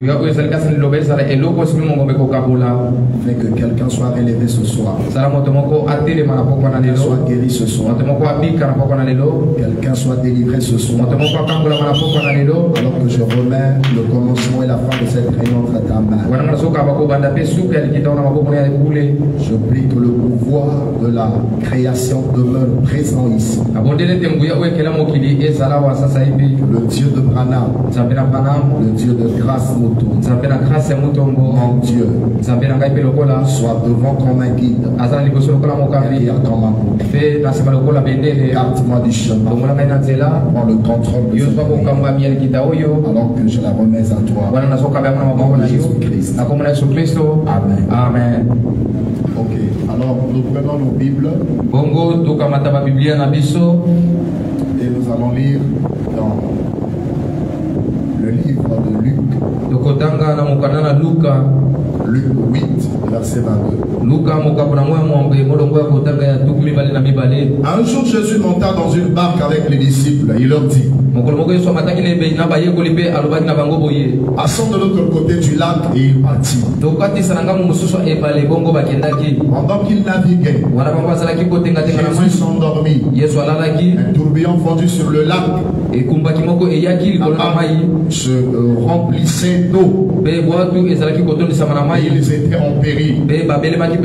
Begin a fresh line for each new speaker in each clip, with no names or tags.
Afin que quelqu'un soit relevé ce soir, quelqu'un soit guéri ce soir, quelqu'un soit délivré ce soir. Alors que je remets le commencement et la fin de cette réunion entre ta main, je prie que le pouvoir de la création demeure présent ici. Le Dieu de Branham, le Dieu de grâce, mon Dieu, soit devant comme un guide, derrière comme un bouc. Garde-moi du chemin, prends le contrôle de cette vie, alors que je la remets à toi, en Jésus-Christ. Amen.
Amen.
Ok, alors nous prenons nos Bibles et nous allons lire dans le livre de Luc. Luc 8, verset 22. Un jour, Jésus monta dans une barque avec les disciples. Il leur dit: passons de l'autre côté du lac, et il partit. Pendant qu'il naviguait, Jésus s'endormit. Un tourbillon fondu sur le lac se remplissait d'eau. Ils étaient en péril. Ils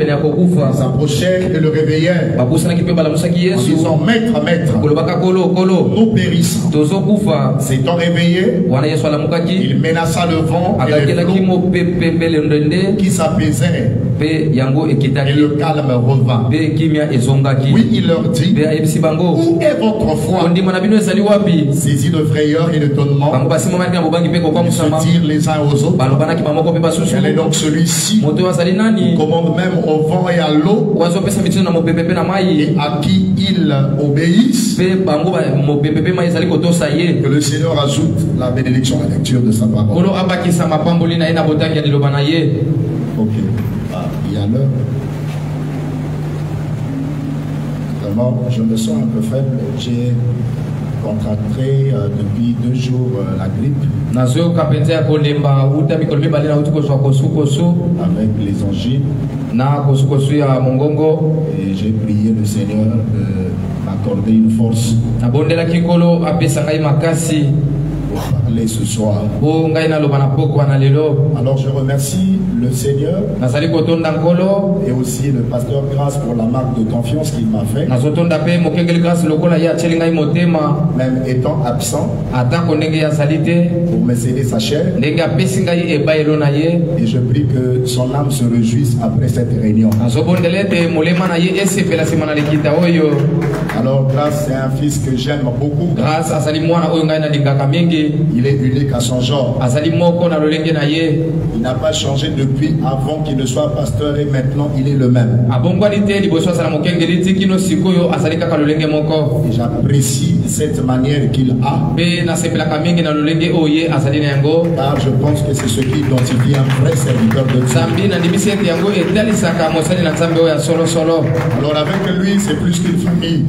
s'approchèrent et le réveillèrent en disant: Maître, maître, nous périssons. S'étant réveillé, il menaça le vent et les flots qui s'apaisaient, et le calme revint. Oui, il leur dit: où est votre foi? Saisis de frayeur et d'étonnement, ils se tirent les uns aux autres. Quel est donc celui-ci qui commande même au vent et à l'eau, et à qui il obéisse? Que le Seigneur ajoute la bénédiction à la lecture de sa parole. Ok, il y a l'heure. Vraiment, je me sens un peu faible. J'ai contracté depuis 2 jours la grippe avec les angines, et j'ai prié le Seigneur de m'accorder une force pour parler ce soir. Alors je remercie le Seigneur et aussi le pasteur Grâce pour la marque de confiance qu'il m'a fait, même étant absent, pour me céder sa chair. Et je prie que son âme se réjouisse après cette réunion. Alors Grâce, c'est un fils que j'aime beaucoup. Il est unique à son genre. Il n'a pas changé depuis avant qu'il ne soit pasteur, et maintenant il est le même. Et j'apprécie cette manière qu'il a, car je pense que c'est ce qui identifie un vrai serviteur de Dieu. Alors avec lui, c'est plus qu'une famille,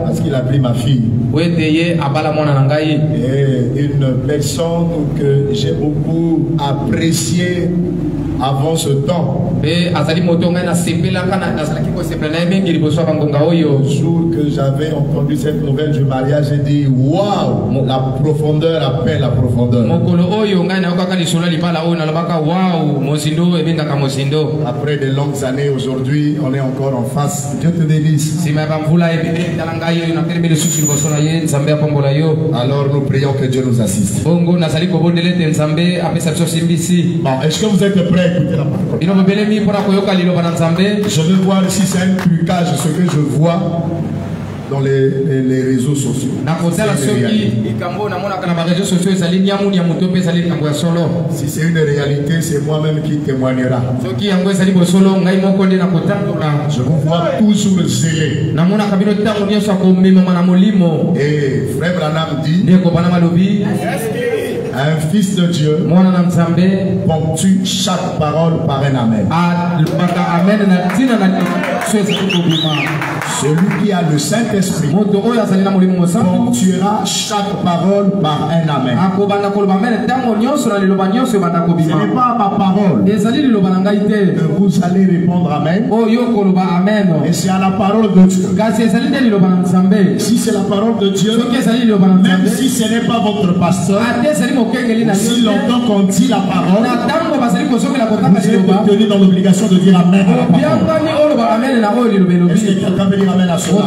parce qu'il a pris ma fille. Et une personne que j'ai beaucoup appréciée avant ce temps. Le jour que j'avais entendu cette nouvelle du mariage, j'ai dit: waouh, la profondeur appelle la profondeur. Après de longues années, aujourd'hui, on est encore en face. Dieu te bénisse. Alors nous prions que Dieu nous assiste. Bon, est-ce que vous êtes prêts à écouter la parole? Je veux voir si c'est un trucage ce que je vois dans les réseaux sociaux. Si c'est une réalité, c'est moi-même qui témoignera. Je vous vois toujours zélé. Et Frère Branham dit:
Un fils de Dieu ponctue chaque parole par un amen. Celui qui a le Saint-Esprit ponctuera chaque parole par un amen. Ce n'est pas ma parole que vous allez répondre amen. Et c'est à la parole de Dieu. Si c'est la parole de Dieu, même si ce n'est pas votre pasteur, aussi longtemps qu'on dit la parole, vous êtes tenu dans l'obligation de dire amen à la parole. Est-ce que quelqu'un peut dire amen à cela?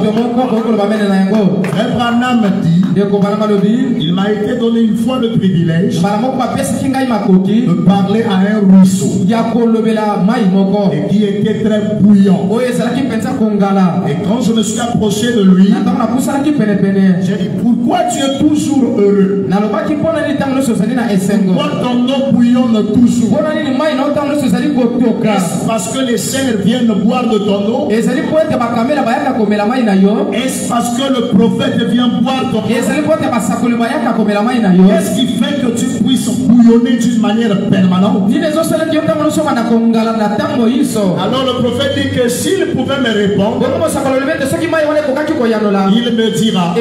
Frère Branham dit, il m'a été donné une fois le privilège de parler à un ruisseau et qui était très bouillant. Et quand je me suis approché de lui, j'ai dit, pourquoi tu es toujours heureux? Pourquoi ton eau bouillonne toujours? Est-ce parce que les cerfs viennent boire de ton eau? Est-ce parce que le prophète vient boire ton eau? Qu'est-ce qui fait que tu puisses bouillonner d'une manière permanente? Alors le prophète dit que s'il pouvait me répondre, il me dira,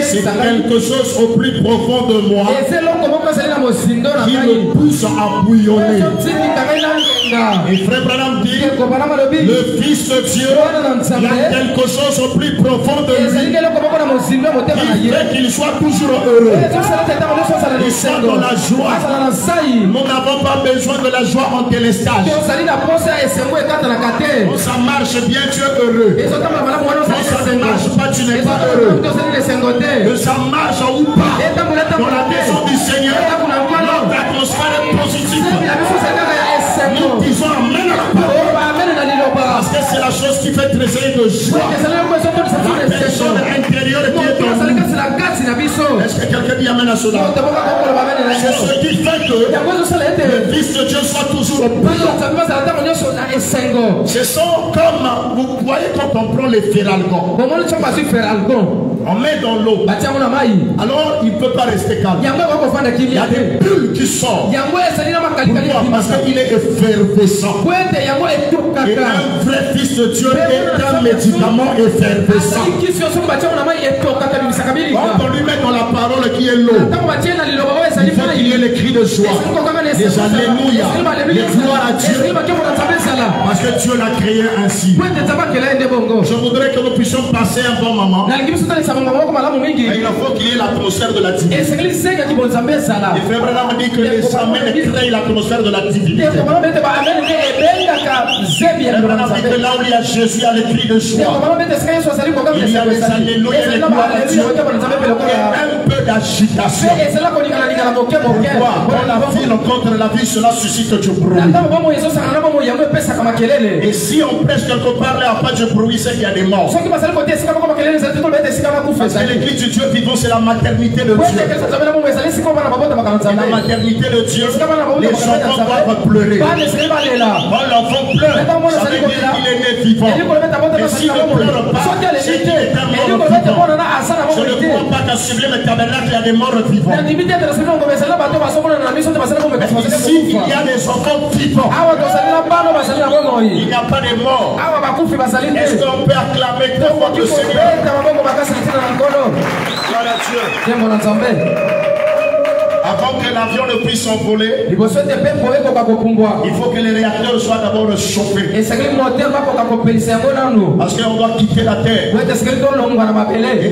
c'est quelque chose au plus profond de moi qui me pousse à bouillonner. Et frère Branham dit, le Fils de Dieu, il y a quelque chose au plus profond de lui qui fait qu'il soit toujours heureux. Il soit dans la joie. Nous n'avons pas besoin de la joie en délestage. Quand ça marche bien, tu es heureux. Quand ça ne marche pas, tu n'es pas heureux. Que ça marche ou pas, dans la maison du Seigneur, notre atmosphère est positive. Nous disons amen à la parole. Parce que c'est la chose qui fait tressaillir de joie. La personne intérieure qui est en nous. Est-ce que quelqu'un dit amen à cela? C'est ce qui fait que le Fils de Dieu soit toujours brillant. Ce sont comme, vous voyez quand on prend les ferralgons. On met dans l'eau. Alors il ne peut pas rester calme. Il y a des bulles qui sortent. Pourquoi? Parce qu'il est effervescent. Et un vrai Fils de Dieu est un médicament effervescent. Quand on lui met dans la parole qui est l'eau, il faut qu'il y ait les cris de joie, les alléluia, les gloires à Dieu. Parce que Dieu l'a créé ainsi. Je voudrais que nous puissions passer un bon moment. Et il faut qu'il y ait l'atmosphère de la divinité. Et Frère Branham dit que les amens créent l'atmosphère de la divinité. Frère Branham dit que là où il y a Jésus, il y a les cris de joie. Il y a les alléluia, les gloires à Dieu. Et un peu d'agitation. Pourquoi? Quand la vie rencontre la vie, cela suscite du bruit. Et si on prêche quelque part, là, il n'y a pas de bruit, c'est qu'il y a des morts. Parce que l'église du Dieu vivant, c'est la maternité de Dieu. Et la maternité de Dieu, les enfants doivent pleurer. Quand l'enfant pleure, ça veut dire qu'il est né vivant. Et s'il ne pleure pas, c'est qu'il est un mort vivant. Je ne crois pas qu'à Sublime et Tabernacle, il y a des morts vivants. Ici, il y a des enfants vivants. Il n'y a pas de morts. Est-ce qu'on peut acclamer très fort le Seigneur? Gloire à Dieu. Avant que l'avion ne puisse s'envoler, il faut que les réacteurs soient d'abord chauffés. Parce qu'on doit quitter la terre et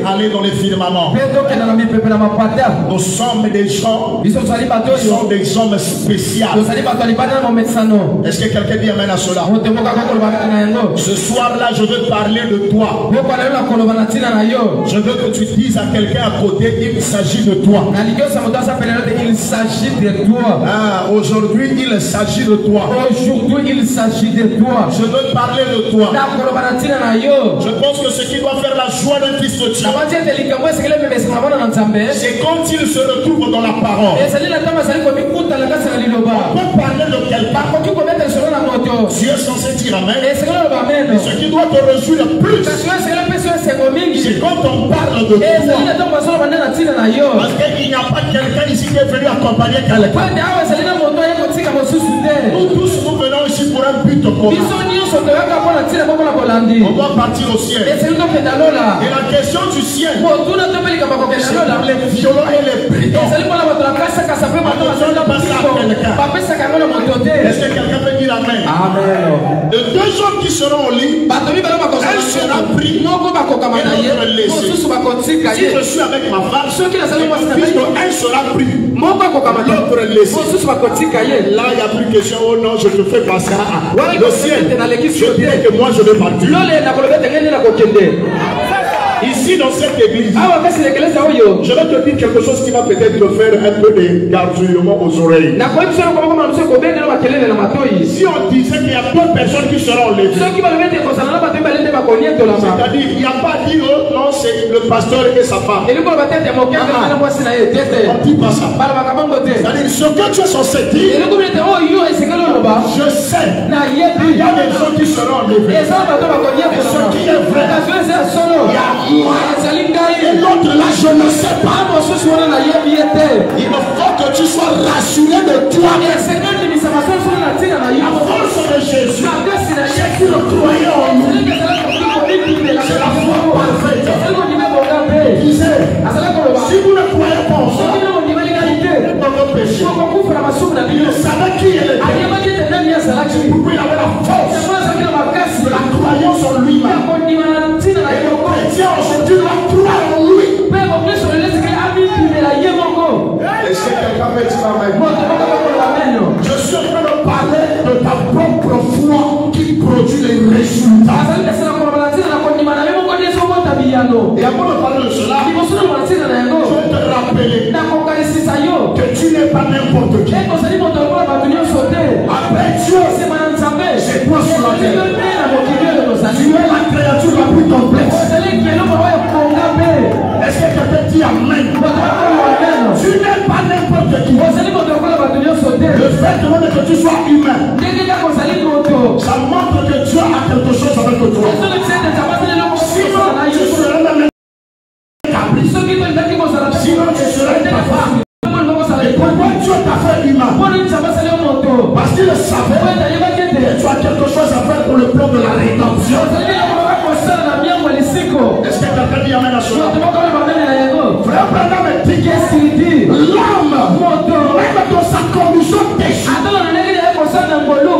aller dans les firmaments. Nous sommes des gens, nous sommes des hommes spéciaux. Est-ce que quelqu'un dit amen à cela? Ce soir-là, je veux parler de toi. Je veux que tu dises à quelqu'un à côté, il s'agit de toi.
Il s'agit de toi.
Aujourd'hui, il s'agit de toi.
Aujourd'hui, il s'agit de toi.
Je veux parler de toi. Je pense que ce qui doit faire la joie d'un Fils de Dieu, c'est quand il se retrouve dans la parole. On peut parler de quelqu'un. Dieu est censé dire amen. Et ce qui doit te réjouir plus,
C'est quand on parle de toi. Parce qu'il n'y a pas quelqu'un ici qui est venu accompagner quelqu'un. Nous tous nous venons ici pour un but commun. On doit partir au ciel. Et la question du ciel, c'est pour les violents et les brigands. Est-ce que quelqu'un peut dire amen? De deux hommes qui seront au lit, un sera pris et l'autre laissé. Si je suis avec ma femme, un sera pris, l'autre laissé. Là, il n'y a plus question, oh non, je te fais passer le ciel. Je dis que moi je vais partir. Ici dans cette église, je vais te dire quelque chose qui va peut-être te faire un peu de gardement aux oreilles. Si on disait qu'il y a deux personnes qui seront levées, c'est-à-dire il n'y a pas dit oh non c'est le pasteur et sa femme. On dit pas ça. C'est-à-dire ce que tu es censé dire, je sais il y a des gens qui seront levés. Et ce qui est vrai, et l'autre là, je ne sais pas. Il faut que tu sois rassuré de toi. La force de Jésus, c'est que le croyant en nous, c'est la foi parfaite. Il disait, si vous ne croyez pas en ça, vous n'avez péché. Il savait qui il était. Vous pouvez avoir la force de la croyance en lui-même. Et le chrétien aujourd'hui doit croire en lui. Est-ce que quelqu'un peut dire amen? Je suis en train de parler de ta propre foi qui produit les résultats. Et avant de parler de cela, je vais te rappeler que tu n'es pas n'importe qui. Après Dieu, c'est toi sur la terre. Tu es la créature la plus complexe. Est-ce que quelqu'un dit amen? Tu n'es pas n'importe qui. Le fait que tu sois humain, ça montre que Dieu a quelque chose avec toi. Sinon, tu serais même établi. Sinon, tu serais incapable. Et pourquoi Dieu t'a fait humain? Parce qu'il savait que tu as quelque chose à faire pour le plan de la rédemption. Est-ce que quelqu'un dit amen à cela? Frère Branham dit l'homme, même dans sa condition péchée,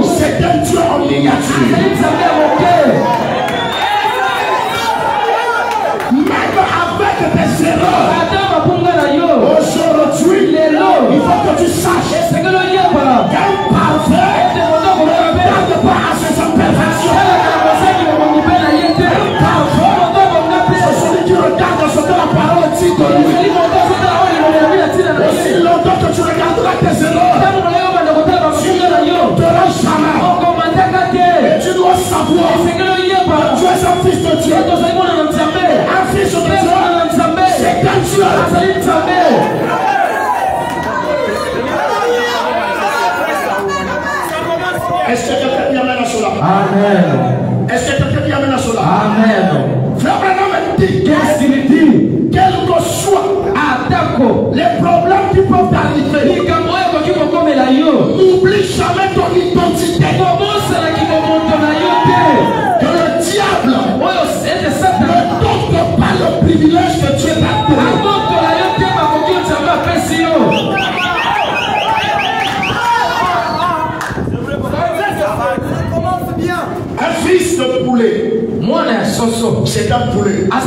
c'est un Dieu en miniature. Même avec tes erreurs, aujourd'hui, il faut que tu saches qu'un parfait ne regarde pas à ses imperfections. Regarde ce que la parole dit de lui. Aussi longtemps que tu regarderas tes erreurs, tu ne l'auras jamais. Et tu dois savoir que tu es un fils de Dieu. Un fils de Dieu, c'est un Dieu. Est-ce que quelqu'un dit amen à cela? Amen. Est-ce que quelqu'un dit amen à cela? Amen. Frère Branham dit, qu'est-ce qu'il dit? Quel que soit les problèmes qui peuvent t'arriver, n'oublie jamais ton identité. Que le diable ne donne pas le privilège que Dieu t'a donné. Un fils de poulet, c'est un poulet. Un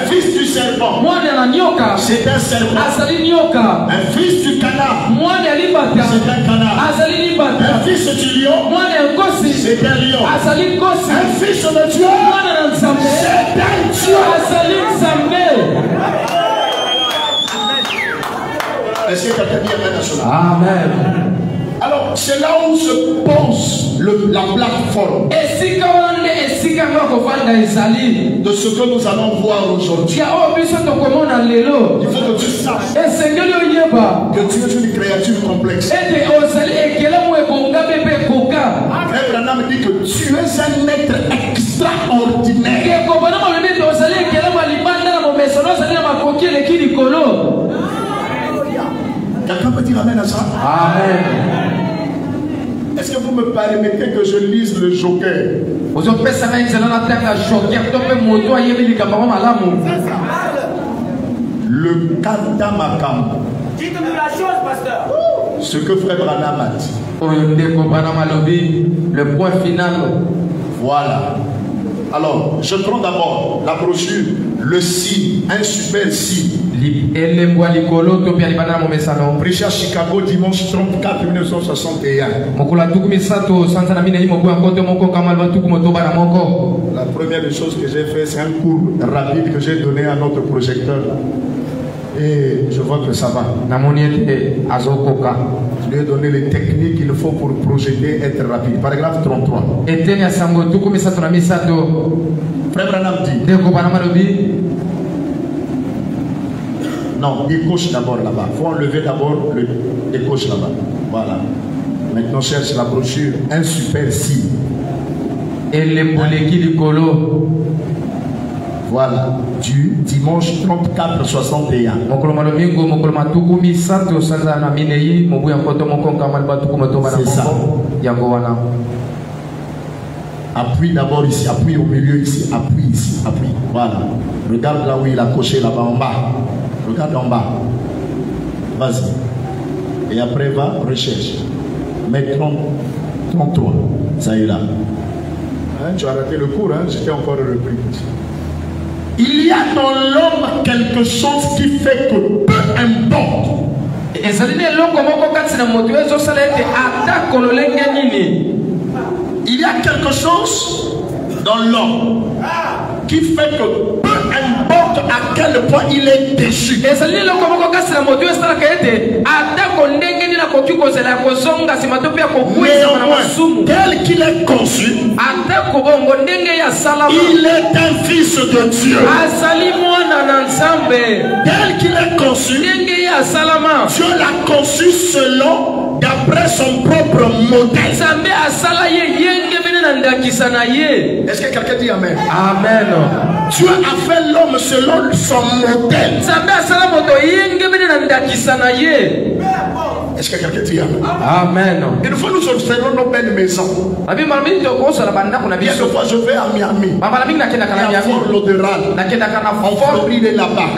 fils du serpent, c'est un serpent. Un fils du canard, c'est un canard. Un fils du lion, c'est un lion. Un fils de Dieu, c'est un Dieu. Est-ce que quelqu'un dit amen à cela? Amen. Alors, c'est là où se pose la plateforme de ce que nous allons voir aujourd'hui. Il faut que tu saches que tu es une créature complexe. Frère Branham dit que tu es un être extraordinaire. Quelqu'un peut dire amen à ça?
Amen.
Est-ce que vous me permettez que je lise le Joker? Le Katamakam.
Dites-nous la chose, pasteur.
Ce que Frère Branham a dit.
Le point final.
Voilà. Alors, je prends d'abord la brochure, le signe, un super signe. Prêché à Chicago dimanche 34 1961. La première des choses que j'ai fait, c'est un cours rapide que j'ai donné à notre projecteur. Et je vois que ça va. Je lui ai donné les techniques qu'il faut pour projeter, être rapide. Paragraphe 33. Frère Branham dit. Non, décoche d'abord là-bas. Il faut enlever d'abord le décoche là-bas. Voilà. Maintenant, cherche la brochure. Un super signe. Voilà. Du dimanche 34-61. C'est ça. Appuie d'abord ici, appuie au milieu ici, appuie ici, appuie. Voilà. Regarde là où il a coché là-bas en bas. Regarde en bas. Vas-y. Et après va, recherche. Mets 33. Ça y est là. Hein, tu as raté le cours, hein? J'étais encore repris. Il y a dans l'homme quelque chose qui fait que peu importe. Il y a quelque chose dans l'homme qui fait que peu importe à quel point il est déçu. Néanmoins, tel qu'il est conçu, il est un fils de Dieu. Tel qu'il est conçu, Dieu l'a conçu selon, d'après son propre modèle. Est-ce que quelqu'un dit amen?
Amen.
Dieu a fait l'homme selon son modèle. Est-ce que quelqu'un dit amen?
Amen.
Une fois nous observons nos belles maisons. Bien fois je vais à Miami. À Fort Lauderdale. En Floride là-bas.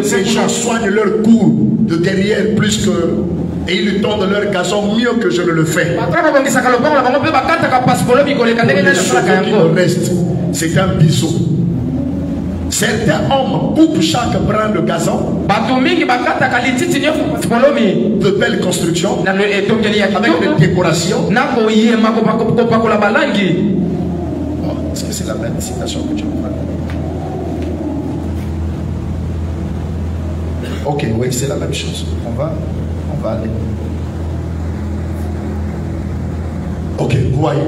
Ces gens soignent leur cour de derrière plus que... Et ils tondent leur gazon mieux que je ne le fais. Les cheveux qui me restent, c'est un bisou. Certains hommes coupent chaque brin de gazon. De belles constructions. Avec des décorations. Est-ce que c'est la même citation que tu as? Ok, oui, c'est la même chose. On va aller. Ok, voyez.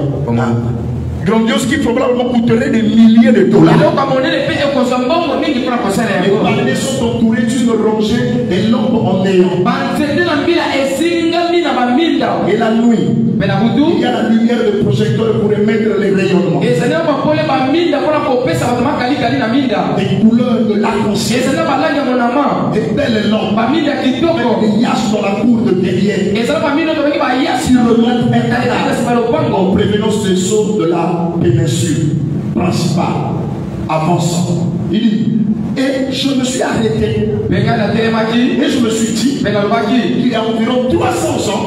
Grandiose qui probablement coûterait des milliers de dollars. Les palmiers sont entourés d'une rangée de lampes en néon. Et la nuit, il y a la lumière de projecteur pour émettre les rayonnements. Des couleurs de l'arc-en-ciel. Des belles lampes. Avec des yachts dans la cour de derrière. Sur le monde intérieur. En prévenant ce saut de la péninsule principale. Avançant. Il dit. Et je me suis arrêté. Et je me suis dit, il y a environ 300 ans,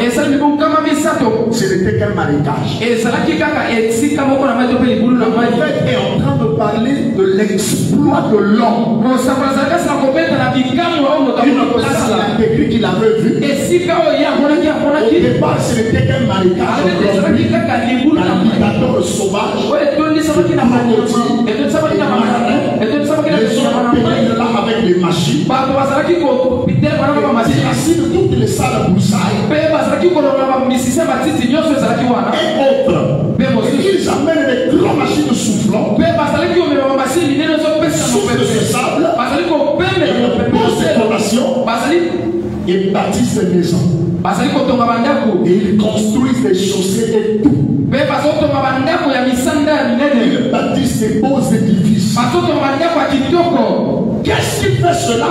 ce n'était qu'un marécage. Le prophète est en train de parler de l'exploit de l'homme. Une place il a écrit qu'il avait vu. Au départ, ce n'était qu'un marécage. L'alligator sauvage. Là avec les machines. Ici de toutes les salles broussailles. Et autres. Ils amènent des grandes machines soufflantes. Souffle de ce sable. Et posent des fondations. Et bâtissent des maisons. Et ils construisent des chaussées et tout. Ils bâtissent des beaux édifices. Qu'est-ce qui fait cela?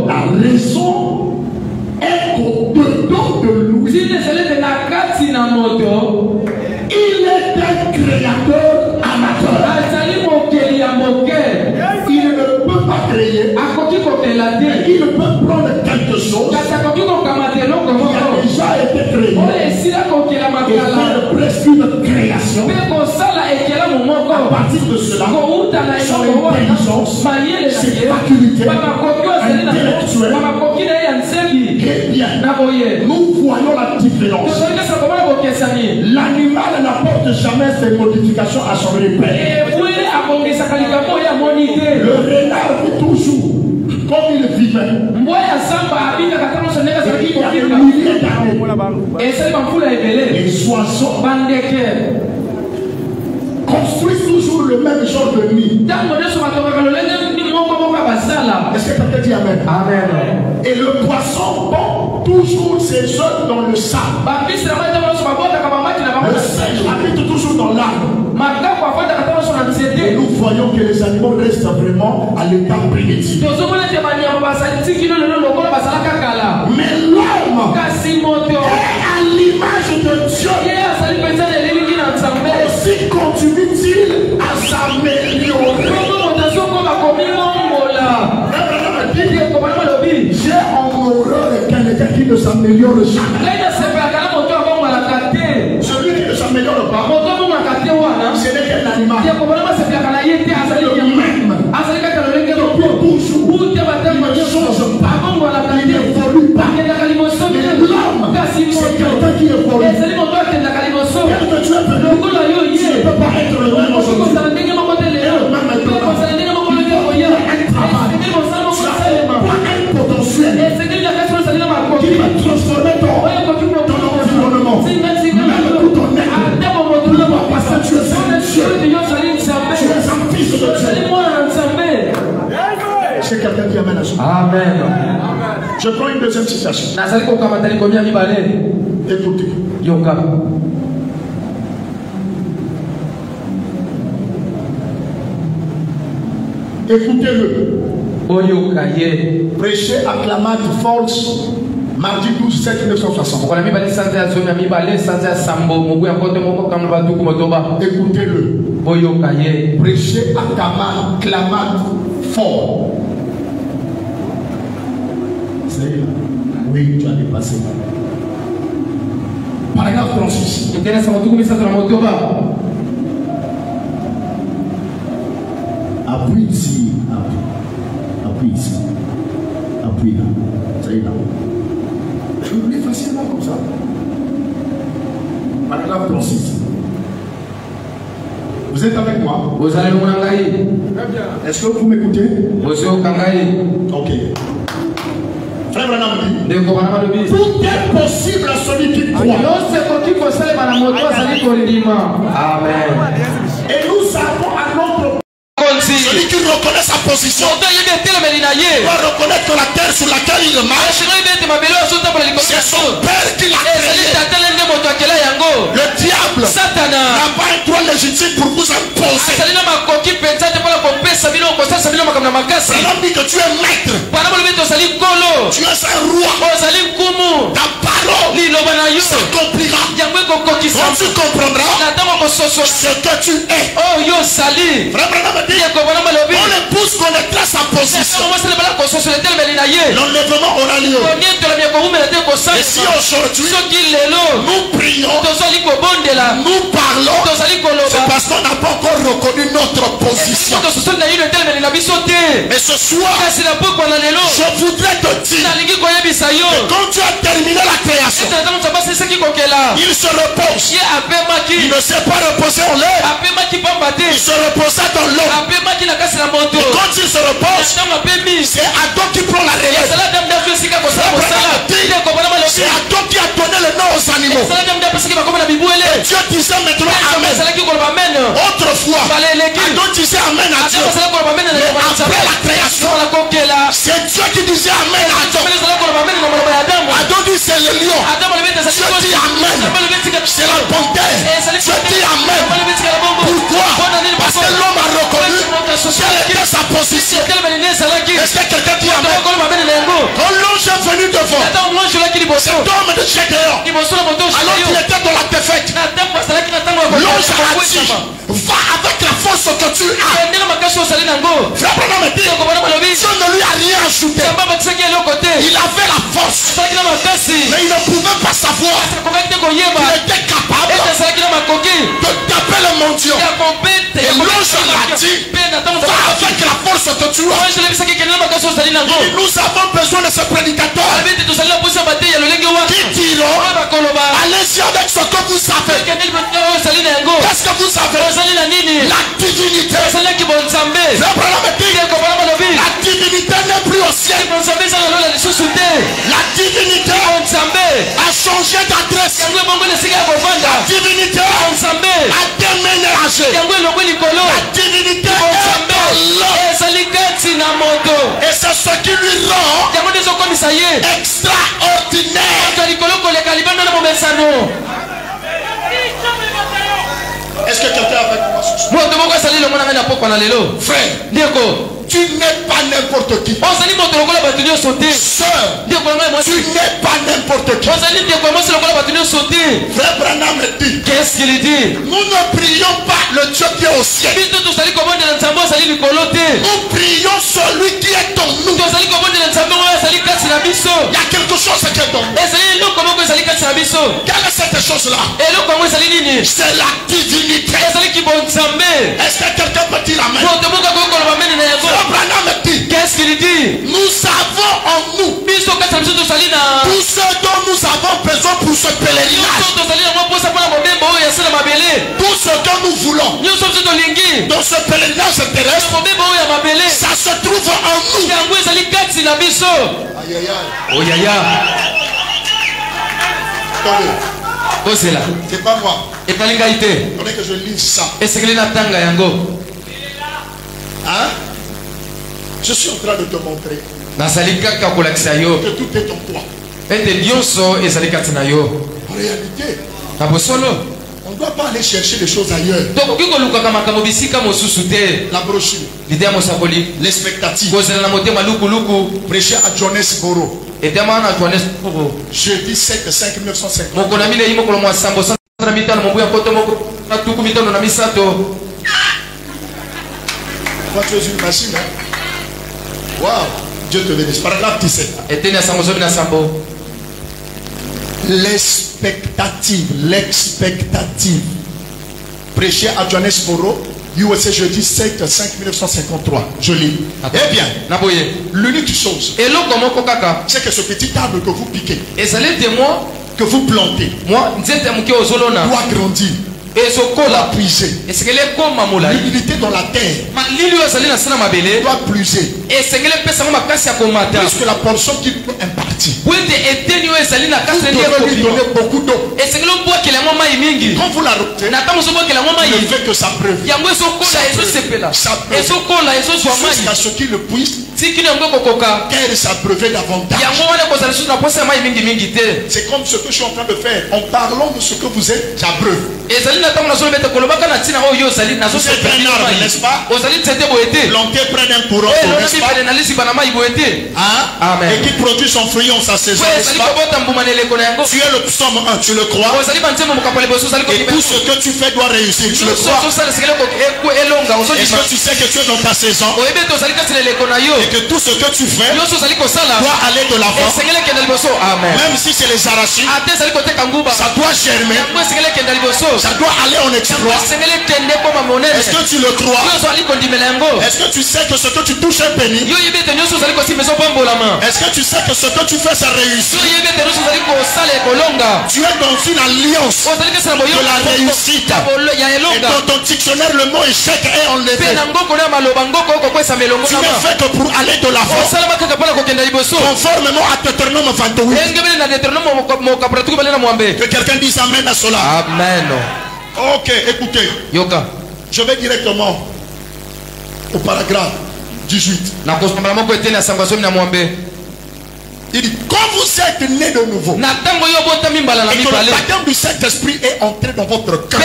La raison chose qui a déjà été créé. Et faire presque une création. À partir de cela, son intelligence, ses facultés intellectuelles. Eh bien, nous voyons la différence. L'animal n'apporte jamais ses modifications à son repère. Le renard vit toujours comme il vivait. Les oiseaux construisent toujours le même genre de nid. Est-ce que quelqu'un dit amen? Amen. Et le poisson pond toujours ses œufs dans le sable. Le singe habite toujours dans l'arbre. Et nous voyons que les animaux restent vraiment à l'état primitif. Mais l'homme est à l'image de Dieu. Aussi continue-t-il à s'améliorer. J'ai en horreur quelqu'un qui ne s'améliore jamais. Celui qui ne s'améliore pas, ce n'est qu'un animal. Le même. Depuis toujours, il ne change pas. Il n'évolue pas. Mais l'homme, c'est quelqu'un qui évolue. Quel que tu es venu, tu ne peux pas être le même aujourd'hui. Le même maintenant. Potentiel qui va transformer ton environnement, même tout ton être. Parce que tu es un Dieu, tu es un fils de Dieu. C'est quelqu'un qui amène à ce moment. Amen. Je prends une deuxième citation. Écoutez. Écoutez-le. Prêchez acclamate false. Mardi 12 7 1960. Écoutez-le. Prêchez acclamate fort. Oui, tu as dépassé. Paragraphe 36. Appuie ici. Appuie ici. Appuie là. Ça y est là. Je vous lis facilement comme ça. Paragraphe 36. Vous êtes avec moi? Est-ce que vous m'écoutez? Ok. Frère Branham dit, tout est possible à celui qui croit. Amen. Et nous avons à notre celui qui reconnaît sa position doit reconnaître que la terre sur laquelle il marche, c'est son père qui l'a créé. Le diable n'a pas un droit légitime pour vous imposer. Branham dit que tu es maître. Tu es un roi. Ta parole s'accomplira. Quand tu comprendras ce que tu es. Frère Branham dit, on le pousse connaîtra sa position. L'enlèvement aura lieu. Et si aujourd'hui nous prions, nous parlons, c'est parce qu'on n'a pas encore reconnu notre position. Mais ce soir, je voudrais te dire que quand tu as terminé la création, il se repose. Il ne s'est pas reposé en l'air. Il se reposa dans l'eau. Et quand il se repose, c'est Adam qui prend la relève. C'est Adam qui a donné le nom aux animaux. Et Dieu disait maintenant Amen. Autrefois, Adam disait Amen à Dieu. Mais après la création, c'est Dieu qui disait Amen à Adam. Adam dit c'est le lion. Dieu dit Amen. C'est la panthère. Dieu dit Amen. Pourquoi? Parce que l'homme a reconnu quelle était sa position. Est-ce que quelqu'un dit Amen? Quand l'ange est venu devant, homme de Gédéon, alors qu'il était dans la défaite, l'ange a dit, va avec la force que tu as. Frère Branham me dit, Dieu ne lui a rien ajouté. Il avait la force, mais il ne pouvait pas savoir qu'il était capable de taper le mondial. Et l'ange l'a dit, va avec la force que tu as. Et nous avons besoin de ce prédicateur qui diront, allez-y avec ce que vous savez. Qu'est-ce que vous savez? La divinité. La divinité n'est plus au ciel. La divinité a changé d'adresse. La divinité a déménagé. La divinité est et c'est ce qui lui rend extraordinaire. Est-ce que quelqu'un a avec moi ce soir? Frère, tu n'es pas n'importe qui. Sœur, tu n'es pas n'importe qui. Frère Branham me dit,
qu'est-ce qu'il dit?
Nous ne prions pas le Dieu qui est au ciel. Nous prions celui qui est en nous. Il y a quelque chose qui est en nous. Quelle est cette chose-là? C'est la divinité. Est-ce que quelqu'un peut dire amen? Branham dit,
qu'est-ce qu'il dit?
Nous avons en nous tout ce dont nous avons besoin pour ce pèlerinage. Tout ce que nous voulons dans ce pèlerinage terrestre, ça se trouve en nous. Aïe aïe aïe. Attendez. C'est pas moi. Attendez que je lise ça. Hein? Je suis en train de te montrer que tout est en toi. En réalité, on ne doit pas aller chercher des choses ailleurs. La brochure, l'expectative, prêcher à Johannesboro, jeudi 7/5/1950. Toi, tu es une machine, hein? Waouh, Dieu te bénisse. Paragraphe 17. L'expectative. Prêché à Johannesboro, USA, jeudi 7/5/1953. Je lis. Eh bien, l'unique chose, c'est que ce petit arbre que vous piquez, que vous plantez, doit grandir. Doit puiser. L'humidité dans la terre doit puiser. Puisque la portion qui peut impartir, vous devez lui donner beaucoup d'eau. Quand vous la rotez, ne fait que ça breuve. Ça breuve jusqu'à ce qu'il le puisse qu'elle s'abreuve davantage. C'est comme ce que je suis en train de faire. En parlant de ce que vous êtes, j'abreuve. Vous êtes un arbre, n'est-ce pas? Planté près d'un courant, n'est-ce pas? Et qui produit son fruit en sa saison, n'est-ce pas? Tu es le psaume 1, tu le crois? Et tout ce que tu fais doit réussir, tu le crois? Est-ce que tu sais que tu es dans ta saison? Et que tout ce que tu fais doit aller de l'avant? Même si c'est les arachides, ça doit germer. Ça doit aller en exploit. Est-ce que tu le crois? Est-ce que tu sais que ce que tu touches est béni? Est-ce que tu sais que ce que tu fais ça réussit? Tu es dans une alliance de la réussite. Et dans ton dictionnaire le mot échec est enlevé. Tu n'es fait que pour aller de l'avant, conformément à Deutéronome 28. Que quelqu'un dise amen à cela.
Amen.
Ok, écoutez.
Yoka.
Je vais directement au paragraphe 18. Il dit, quand vous êtes né de nouveau, et que le baptême du Saint-Esprit est entré dans votre cœur,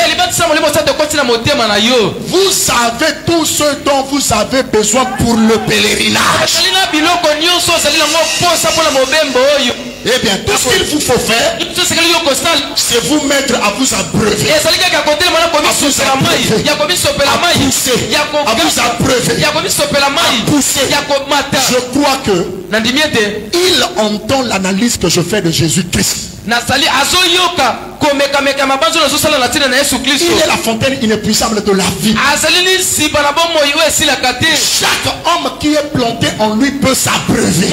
vous avez tout ce dont vous avez besoin pour le pèlerinage. Eh bien, tout ce qu'il vous faut faire, c'est vous mettre à vous abreuver. À vous abreuver. À pousser. Je crois que il entend l'analyse que je fais de Jésus-Christ. Il est la fontaine inépuisable de la vie. Chaque homme qui est planté en lui peut s'abreuver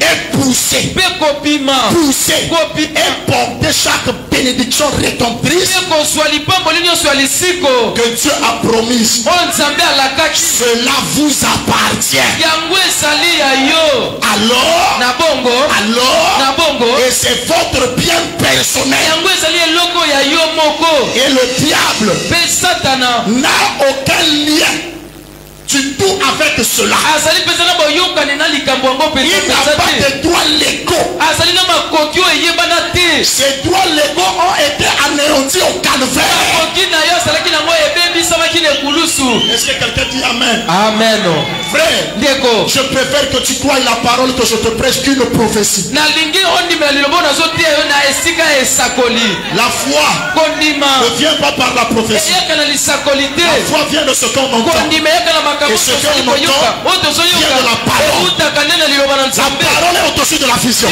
et pousser, et porter chaque bénédiction rédemptrice que Dieu a promise. Cela vous appartient. Alors, et c'est votre bien personnel. Et le diable n'a aucun lien du tout avec cela. Il n'a pas de droits légaux. Ces droits légaux ont été anéantis au calvaire. Est-ce que quelqu'un dit Amen?
Amen.
Frère, je préfère que tu croies la parole que je te prêche qu'une prophétie. La foi ne vient pas par la prophétie. La foi vient de ce qu'on entend. Et ce qu'on entend vient de la parole. La parole est au-dessus de la vision.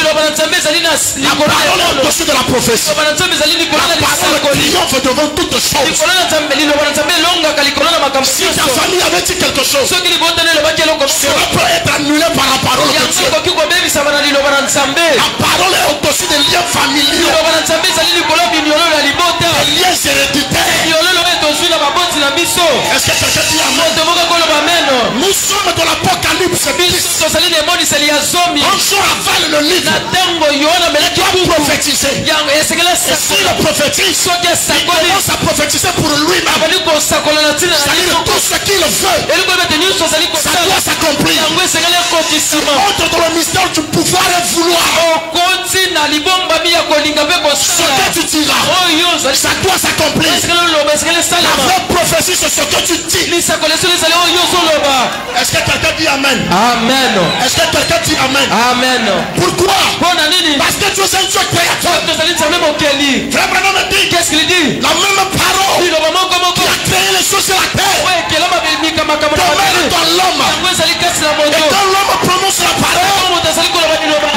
La parole est au-dessus de la prophétie. La parole triomphe devant toutes choses. Si ta famille avait dit quelque chose, cela peut être annulé par la parole de Dieu. La parole est au-dessus des liens familiaux, des liens héréditaires. Est-ce que quelqu'un dit Amen? Nous sommes dans l'Apocalypse. Un jour avale le livre. Il doit prophétiser. Et s'il prophétise, il commence à prophétiser pour lui-même. C'est-à-dire tout ce qu'il veut, ça doit s'accomplir. Entre dans le mystère du pouvoir et vouloir. Ce que tu diras, ça doit s'accomplir. La vraie prophétie, c'est ce que tu dis. Est-ce que quelqu'un dit Amen?
Amen.
Est-ce que quelqu'un dit Amen?
Amen.
Pourquoi? Parce que Dieu c'est un Dieu créateur. Frère Branham dit,
qu'est-ce qu'il dit?
la même parole qui a créé les choses sur la terre demeure dans l'homme. Et quand l'homme prononce la parole,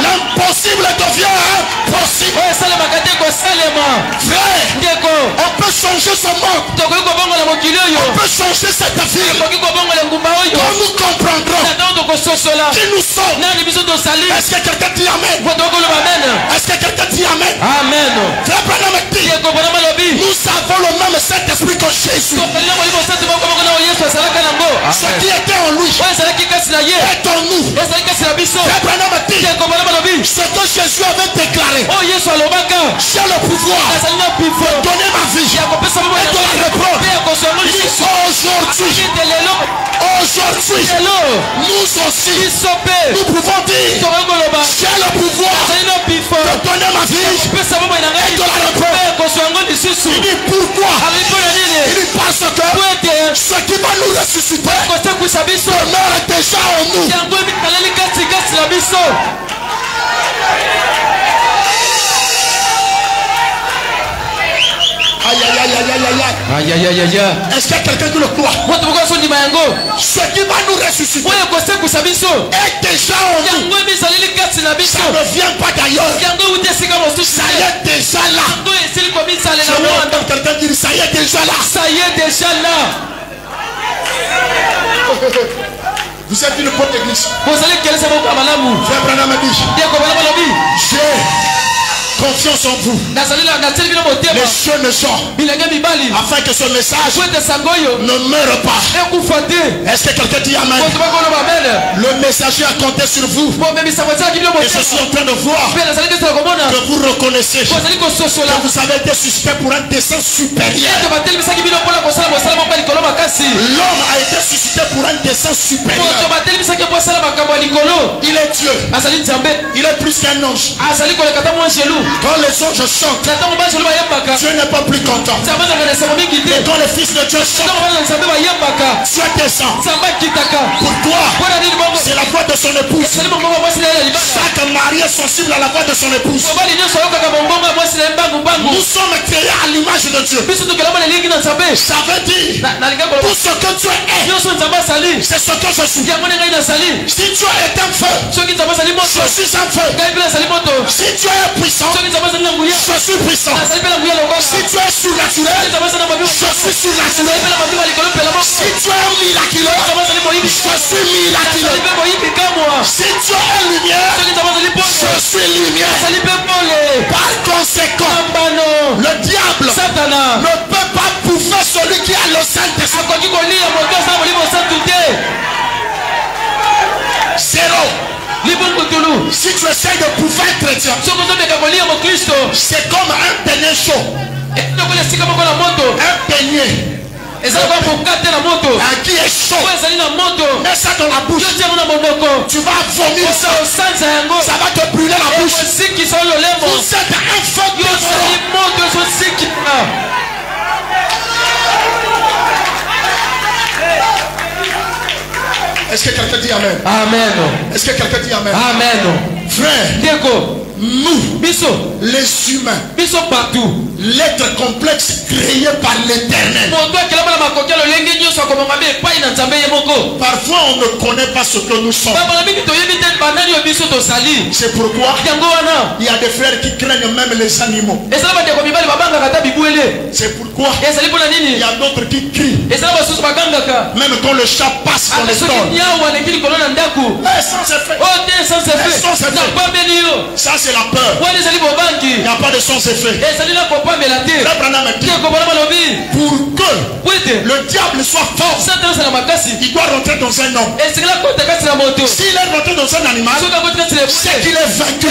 l'impossible devient possible. Frère, on peut changer ce monde. On peut changer cette ville. Quand nous comprendrons qui nous sommes. Est-ce que quelqu'un dit Amen? Est-ce que quelqu'un dit Amen?
Amen.
Frère Branham dit, nous avons le même Saint-Esprit que Jésus. Ce qui était en lui est en nous. Frère Branham dit, ce que Jésus avait déclaré, j'ai le pouvoir de donner ma vie et de la reprendre. Aujourd'hui, nous aussi, nous pouvons dire, j'ai le pouvoir de donner ma vie et de la reprendre. Il dit pourquoi? Il dit parce que ce qui va nous ressusciter demeure déjà en nous. Aïe aïe aïe aïe aïe aïe.
Aïe aïe aïe aïe.
Est-ce qu'il y a quelqu'un qui le croit? Ce qui va nous ressusciter est déjà en nous. Ça ne vient pas d'ailleurs. Ça y est déjà là. Je veux entendre quelqu'un dire ça y est déjà là.
Ça y est déjà là.
Vous êtes une bonne église.
Frère
Branham a dit, j'ai confiance en vous, les jeunes gens, afin que ce message ne meure pas. Est-ce que quelqu'un dit Amen? Le messager a compté sur vous. Et je suis en train de voir que vous reconnaissez que vous avez été suspect pour un dessein supérieur. L'homme a été suscité pour un dessein supérieur. Il est Dieu. Il est plus qu'un homme. anges, quand les anges chantent, Dieu n'est pas plus content. Et quand les fils de Dieu chantent, Dieu descend. Pourquoi? C'est la voix de son épouse. Chaque mari est sensible à la voix de son épouse. Nous sommes créés à l'image de Dieu. Ça veut dire, tout ce que Dieu est, c'est ce que je suis. Si Dieu est un feu, je suis un feu. Si Dieu est puissant, je suis puissant. Si Dieu est surnaturel, je suis surnaturel. Si Dieu est miraculeux, je suis miraculeux. Si Dieu est lumière, je suis lumière. Par conséquent, le diable ne peut pas bouffer celui qui a le Saint-Esprit. Zéro. Si tu essaies de bouffer un chrétien, c'est comme un beignet chaud. Un beignet qui est chaud. Mets ça dans la bouche. Tu vas vomir ça. Ça va te brûler la bouche. Vous êtes un feu de Est-ce que quelqu'un dit Amen?
Amen.
Est-ce que quelqu'un dit Amen?
Amen.
Frère, nous, les humains,
partout,
l'être complexe créé par l'Éternel. Parfois on ne connaît pas ce que nous sommes. C'est pourquoi il y a des frères qui craignent même les animaux. C'est pourquoi il y a d'autres qui crient même quand le chat passe dans les stores. Ça c'est la peur. Il n'y a pas de sens effet. Pour que le diable soit fort, il doit rentrer dans un homme. S'il est rentré dans un animal, c'est qu'il est vaincu.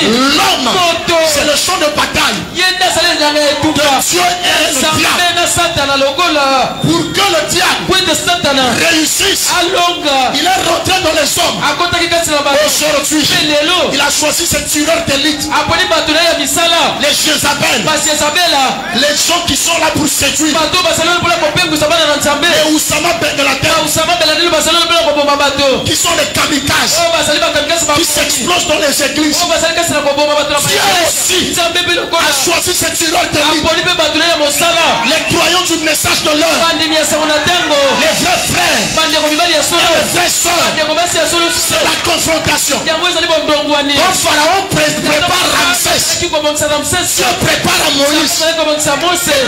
L'homme, c'est le champ de bataille de Dieu et le diable. Pour que le diable réussisse, il est rentré dans les hommes. Aujourd'hui, il a choisi cette tireur d'élite. Les Jézabel, les gens qui sont là pour séduire. Les Oussama Ben de la terre, qui sont les kamikazes, qui s'explosent dans les églises. Dieu aussi a choisi cette tireur d'élite. Les croyants du message de l'heure, les vrais frères et les vraies sœurs, c'est la confrontation. Quand Pharaon prépare Ramsès, Dieu prépare à Moïse.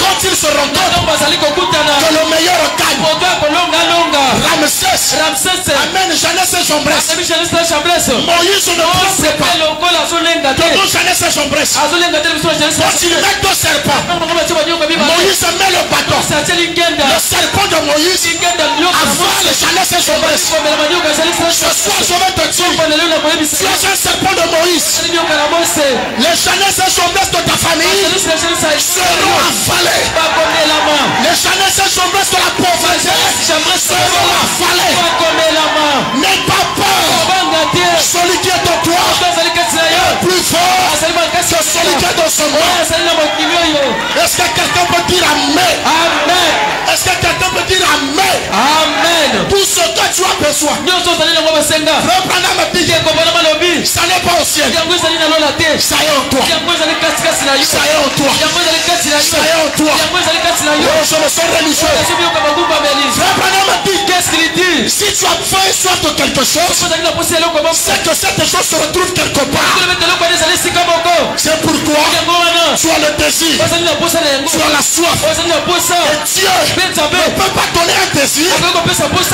Quand il se rencontre, que le meilleur gagne. Ramsès amène Jeannès et Jambres. Moïse ne prend pas. Tonton Jeannès et Jambres. Quand il met deux serpents, Moïse met le bâton. Le serpent de Moïse avale Jeannès et Jambres. Ce soir je vais te dire, tu es un serpent de Moïse. Les Jeannès et Jambres de ta famille seront avalés. Les Jeannès et Jambres de la pauvreté seront avalés. N'aie pas peur. Celui qui est en toi est plus fort que celui qui est dans ce monde. Est-ce que quelqu'un peut dire Amen? Amen. Est-ce que quelqu'un peut dire Amen? Amen. Tout ce que tu as besoin, reprends ma vie. Ça n'est pas au ciel. Ça est en toi. Ça est en toi. Ça est en toi. Oh, je me sens religieux. Reprends ma vie. Qu'est-ce qu'il dit? Si tu as fait soit de quelque chose, c'est que cette chose se retrouve quelque part. C'est pourquoi tu as le désir, tu as la soif. Et Dieu ne peut pas donner un désir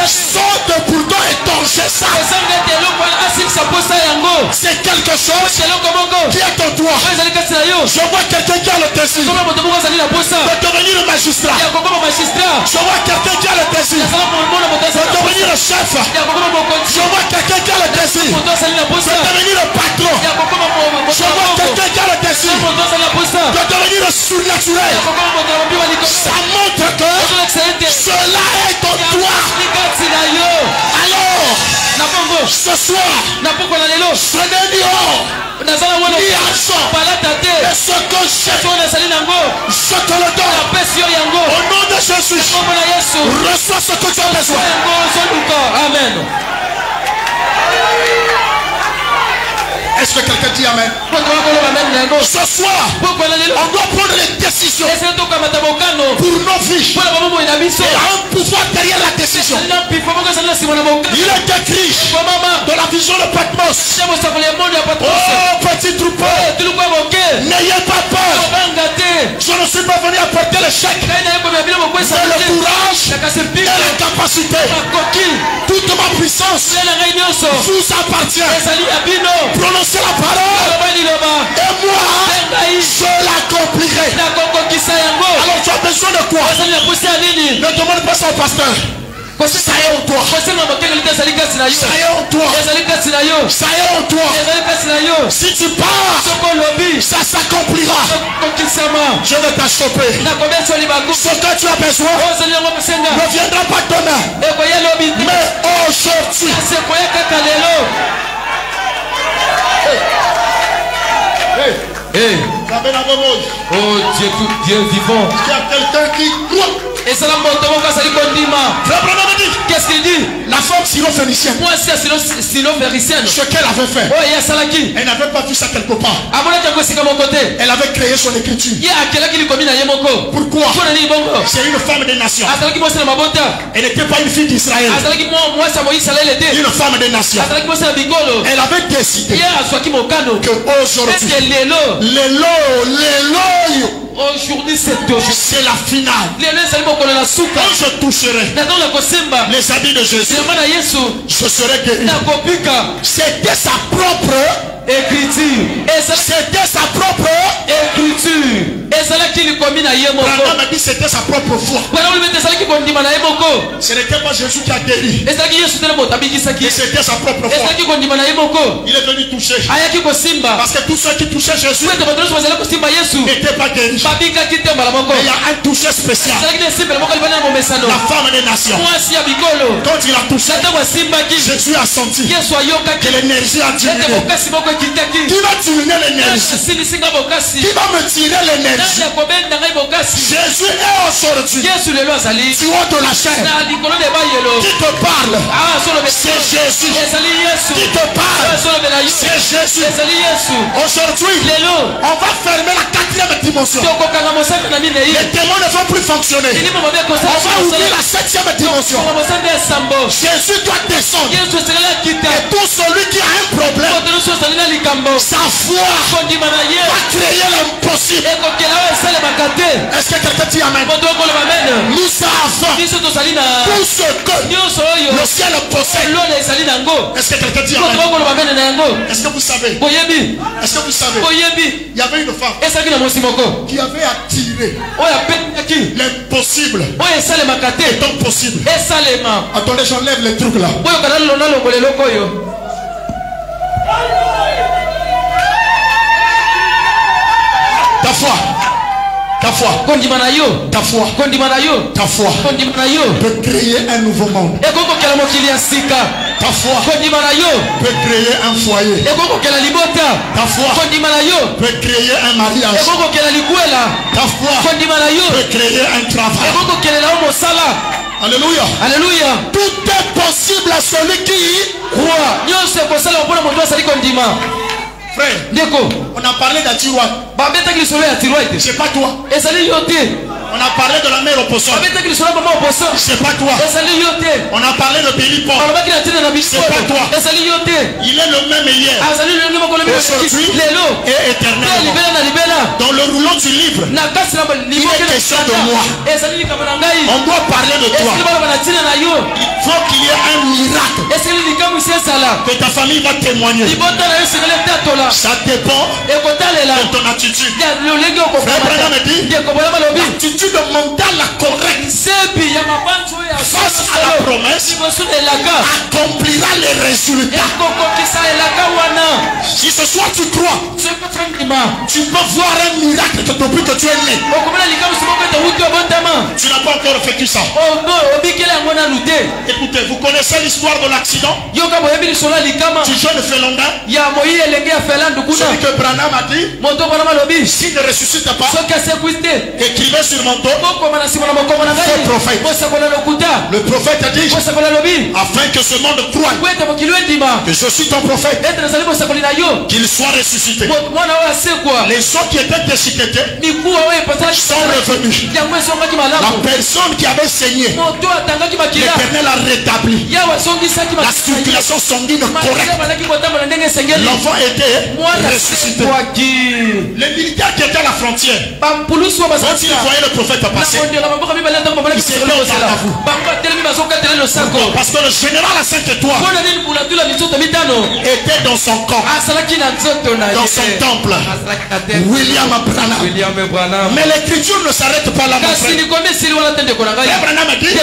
sans de pourtant étancher ça. C'est quelque chose qui est en toi. Je vois quelqu'un qui a le désir de devenir magistrat. Je vois quelqu'un qui a le désir de devenir le chef. Je vois quelqu'un qui a le désir de devenir le patron. Je vois quelqu'un qui a le désir de devenir le surnaturel. Ça montre que cela est en toi. Alors, ce soir, Je n'ai ni or, ni argent, mais ce que j'ai, je te le donne. Au nom de Jésus, reçois ce que tu as besoin.
Amen.
Est-ce que quelqu'un dit Amen? Ce soir, on doit prendre les décisions pour nos vies. Il y a un pouvoir derrière la décision. Il est écrit dans la vision de Patmos. Oh petit troupeau, n'ayez pas peur. Je ne suis pas venu apporter l'échec, mais le courage et la capacité. Toute ma puissance vous appartient. Prononcez la parole et moi je l'accomplirai. Alors tu as besoin de quoi? Ne demande pas ça au pasteur. Ça est en toi. Ça est en toi. Ça est en toi. Si tu pars, ça s'accomplira. Je vais t'achoper. Ce que tu as besoin ne viendra pas demain, mais aujourd'hui.
Hey. Oh Dieu vivant.
Il y a quelqu'un qui croit.
Qu'est-ce qu'il dit?
La femme syro-phénicienne.
Ce
qu'elle avait fait. Elle n'avait pas vu ça quelque part. Elle avait créé son écriture. Pourquoi? C'est une femme des nations. Elle n'était pas une fille d'Israël. Une femme des nations. Elle avait décidé que aujourd'hui, aujourd'hui c'est la finale. Quand je toucherai les habits de Jésus, je serai guéri. C'était sa propre écriture. C'était sa propre écriture. Branham a dit c'était sa propre foi. Ce n'était pas Jésus qui a guéri, mais c'était sa propre foi. Il est venu toucher. Parce que tous ceux qui touchaient Jésus n'étaient pas guéris. Mais il y a un toucher spécial. La femme des nations, quand il a touché, Jésus a senti que l'énergie a diminué. Qui va diminuer l'énergie? Qui va me tirer l'énergie? Jésus est aujourd'hui. Tu as de la chair. Qui te parle? C'est Jésus. Qui te parle? C'est Jésus. Aujourd'hui, on va fermer la quatrième dimension. Les démons ne vont plus fonctionner. On va ouvrir la septième dimension. Jésus doit descendre. Et tout celui qui a un problème, sa foi va créer l'impossible. Est-ce que quelqu'un dit Amen? Nous avons tout ce que le ciel possède. Est-ce que quelqu'un dit Amen? Est-ce que vous savez? Est-ce que vous savez? Il y avait une femme qui avait attiré l'impossible étant possible. Attendez, j'enlève les trucs là. Ta foi. Ta foi. Ta foi. Ta foi peut créer un nouveau monde. Ta foi peut créer un foyer. Ta foi peut créer un mariage. Ta foi peut créer un travail. Alléluia.
Alléluia.
Tout est possible à celui qui croit. Frère, on a parlé d'Atirouat. C'est pas toi. On a parlé de la mère au poisson. C'est pas toi. On a parlé de Billy Paul. C'est pas toi. Il est le même hier, aujourd'hui et éternellement. Dans le rouleau du livre, il est question de moi. On doit parler de toi. Il faut qu'il y ait un miracle que ta famille va témoigner. Ça dépend de ton attitude. Frère Branham me dit, l'attitude mentale correcte face à la promesse accomplira les résultats. Si ce soir tu crois, tu peux voir un miracle depuis que tu es né. Tu n'as pas encore vécu ça. Écoutez, vous connaissez l'histoire de l'accident du jeune Felanda. Celui que Branham a dit, s'il ne ressuscite pas, écrivez sur mon dos, faux prophète. Le prophète a dit, afin que ce monde croie que je suis ton prophète, qu'il soit ressuscité. Les gens qui étaient déchiquetés sont revenus. La personne qui avait saigné, l'Éternel a rétabli la circulation sanguine correcte. L'enfant était ressuscité. Les militaires qui étaient à la frontière, quand ils voyaient le prophète passer, ils s'étaient au garde-à-vous. Parce que le général à 5 étoiles était dans son camp, dans son temple. William Branham. Mais l'écriture ne s'arrête pas là. Branham a dit,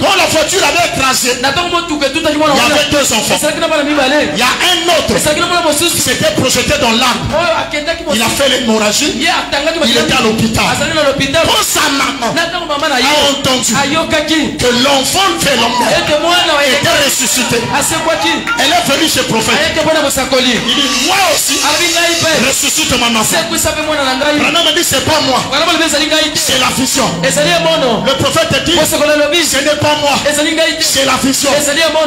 quand la voiture avait écrasé, il y avait 2 enfants. Il y a un autre qui s'était projeté dans l'arbre. Il a fait l'hémorragie. Il était à l'hôpital. Quand sa maman a entendu que l'enfant de l'homme était ressuscité, elle est venue chez le prophète. Il dit, moi aussi, ressuscite ma maman. Branham a dit, c'est pas moi, c'est la vision. Le prophète a dit, ce n'est pas moi, c'est la vision.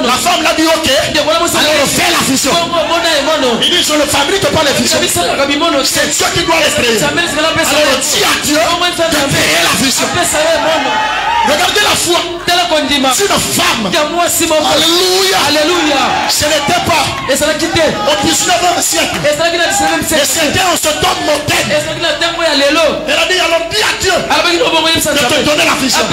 La femme l'a dit, ok, alors fais la vision. Il dit, je ne fabrique pas les visions, c'est Dieu qui doit les créer. Alors dis à Dieu de créer la vision. Regardez la foi d'une femme. Alléluia. Ce n'était pas au 19e siècle. Et c'était en ce temps moderne. Elle a dit, alors dis à Dieu de te donner la vision.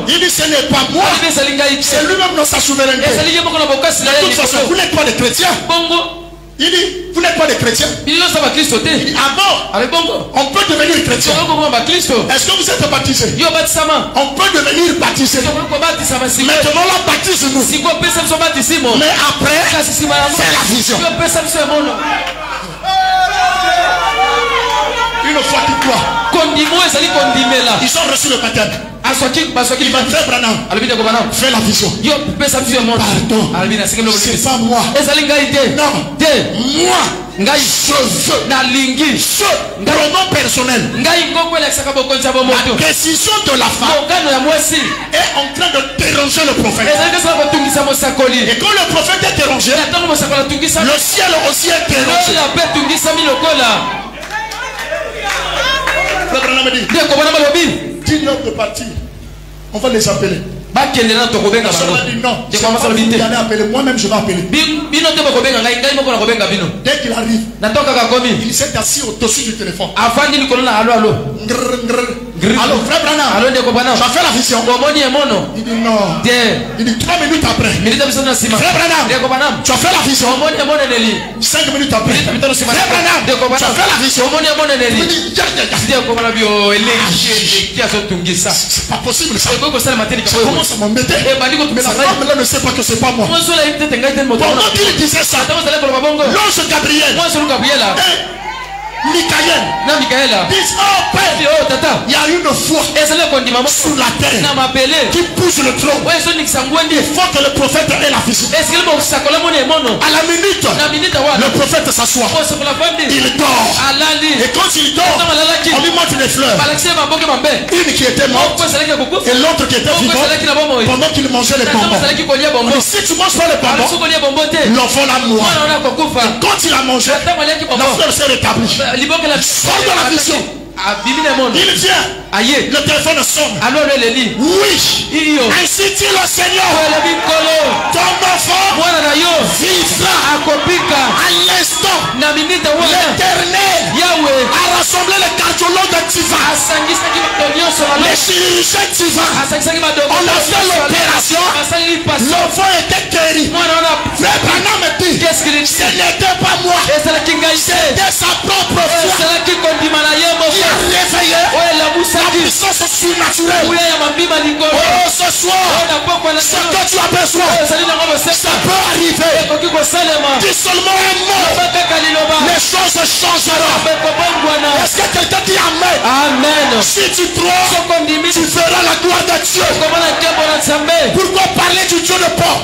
Il dit, ce n'est pas moi, c'est lui-même dans sa souveraineté. De toute façon, vous n'êtes pas des chrétiens. Il dit, vous n'êtes pas des chrétiens. Il dit, ah bon, on peut devenir chrétien. Est-ce que vous êtes baptisé? On peut devenir baptisé. Maintenant, là, baptise-nous. Mais après, c'est la vision. Une fois qu'il croit, ils ont reçu le baptême. Il va faire Branham. Fais la vision. Pardon. C'est pas moi. Non. Moi. Je veux. Pronom personnel. La décision de la femme est en train de déranger le prophète. Et quand le prophète est dérangé, le ciel aussi est dérangé. Digne de partir, on va les appeler. La soeur a dit non, c'est pas vous qui allez appeler, moi-même je vais appeler. Dès qu'il arrive, il s'est assis au-dessus du téléphone. Allô, frère Branham, tu as fait la vision? Il dit non. Il dit 3 minutes après, frère Branham, tu as fait la vision? 5 minutes après, frère Branham, tu as fait la vision? Il dit c'est pas possible ça. Ça commence à m'embêter. Mais la femme là ne sait pas que c'est pas moi. Pendant qu'il disait ça, l'ange Gabriel, Michael disent, oh Père, il y a une foi sur la terre qui pousse le trône. Il faut que le prophète ait la vision. À la minute, le prophète s'assoit. Il dort. Et quand il dort, on lui montre les fleurs. Une qui était morte et l'autre qui était vivante pendant qu'il mangeait les bonbons. Mais si tu manges pas les bonbons, l'enfant l'a mort. Quand il a mangé, la fleur s'est rétablie. Sors de la vision. Il vient. Le téléphone sonne. Oui. Ainsi dit le Seigneur. Ton enfant vivra. À l'instant, l'Éternel a rassemblé les cardiologues divins, les chirurgiens divins. On a fait l'opération. L'enfant était guéri. Frère Branham me dit, ce n'était pas moi, c'était sa propre foi qui a réveillé la puissance surnaturelle. Oh, ce soir, ce que tu as besoin, ça peut arriver. Dis seulement un mot, les choses changeront. Est-ce que quelqu'un dit Amen? Amen. Si tu crois, tu verras la gloire de Dieu. Pourquoi parler du Dieu de Paul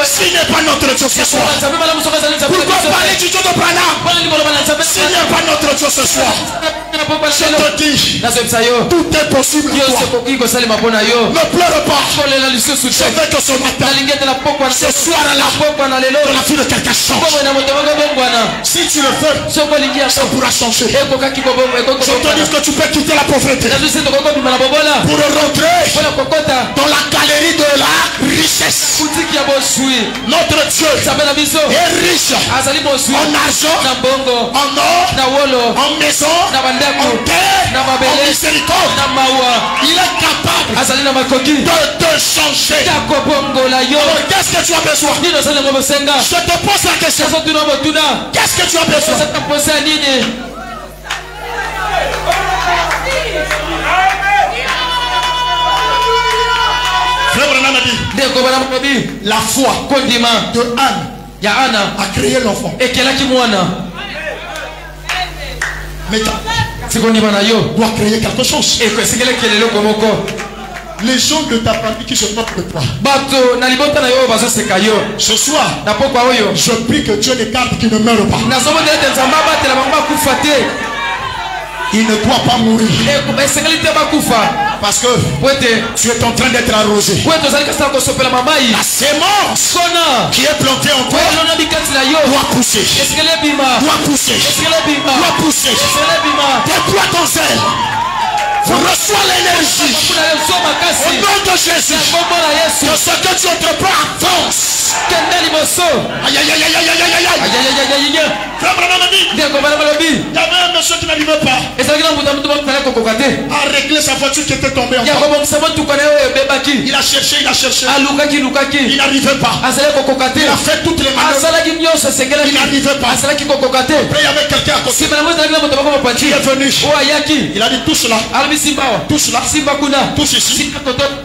s'il n'est pas notre Dieu ce soir? Pourquoi parler du Dieu de Branham s'il n'est pas notre Dieu ce soir? Je te dis, tout est possible pour toi. Ne pleure pas. Je veux que ce matin, ce soir-là, dans la vie de quelqu'un change. Si tu le veux, ça pourra changer. Je te dis que tu peux quitter la pauvreté pour rentrer dans la galerie de la richesse. Notre Dieu est riche en argent, en or, en maison, en terre, en miséricorde. Il est capable de te changer. Alors qu'est-ce que tu as besoin? Je te pose la question. Qu'est-ce que tu as besoin? La foi de Anne a créé l'enfant. Mais doit créer quelque chose. Les gens de ta famille qui se moquent de toi. Ce soir, je prie que Dieu les garde qui ne meurent pas. Il ne doit pas mourir. Parce que tu es en train d'être arrosé. La sémence qui est plantée en toi doit pousser. Doit pousser. Doit pousser. Déploie ton zèle. Reçois l'énergie au nom de Jésus. Que ce que tu entreprends avance. Aïe aïe aïe aïe aïe aïe aïe aïe. Il y avait un monsieur qui n'arrivait pas à régler sa voiture qui était tombée en panne. Il a cherché, il n'arrivait pas. Il a fait toutes les manœuvres. Il n'arrivait pas. Après il y avait quelqu'un à côté qui est venu. Il a dit touche là. Touche là. Touche ici.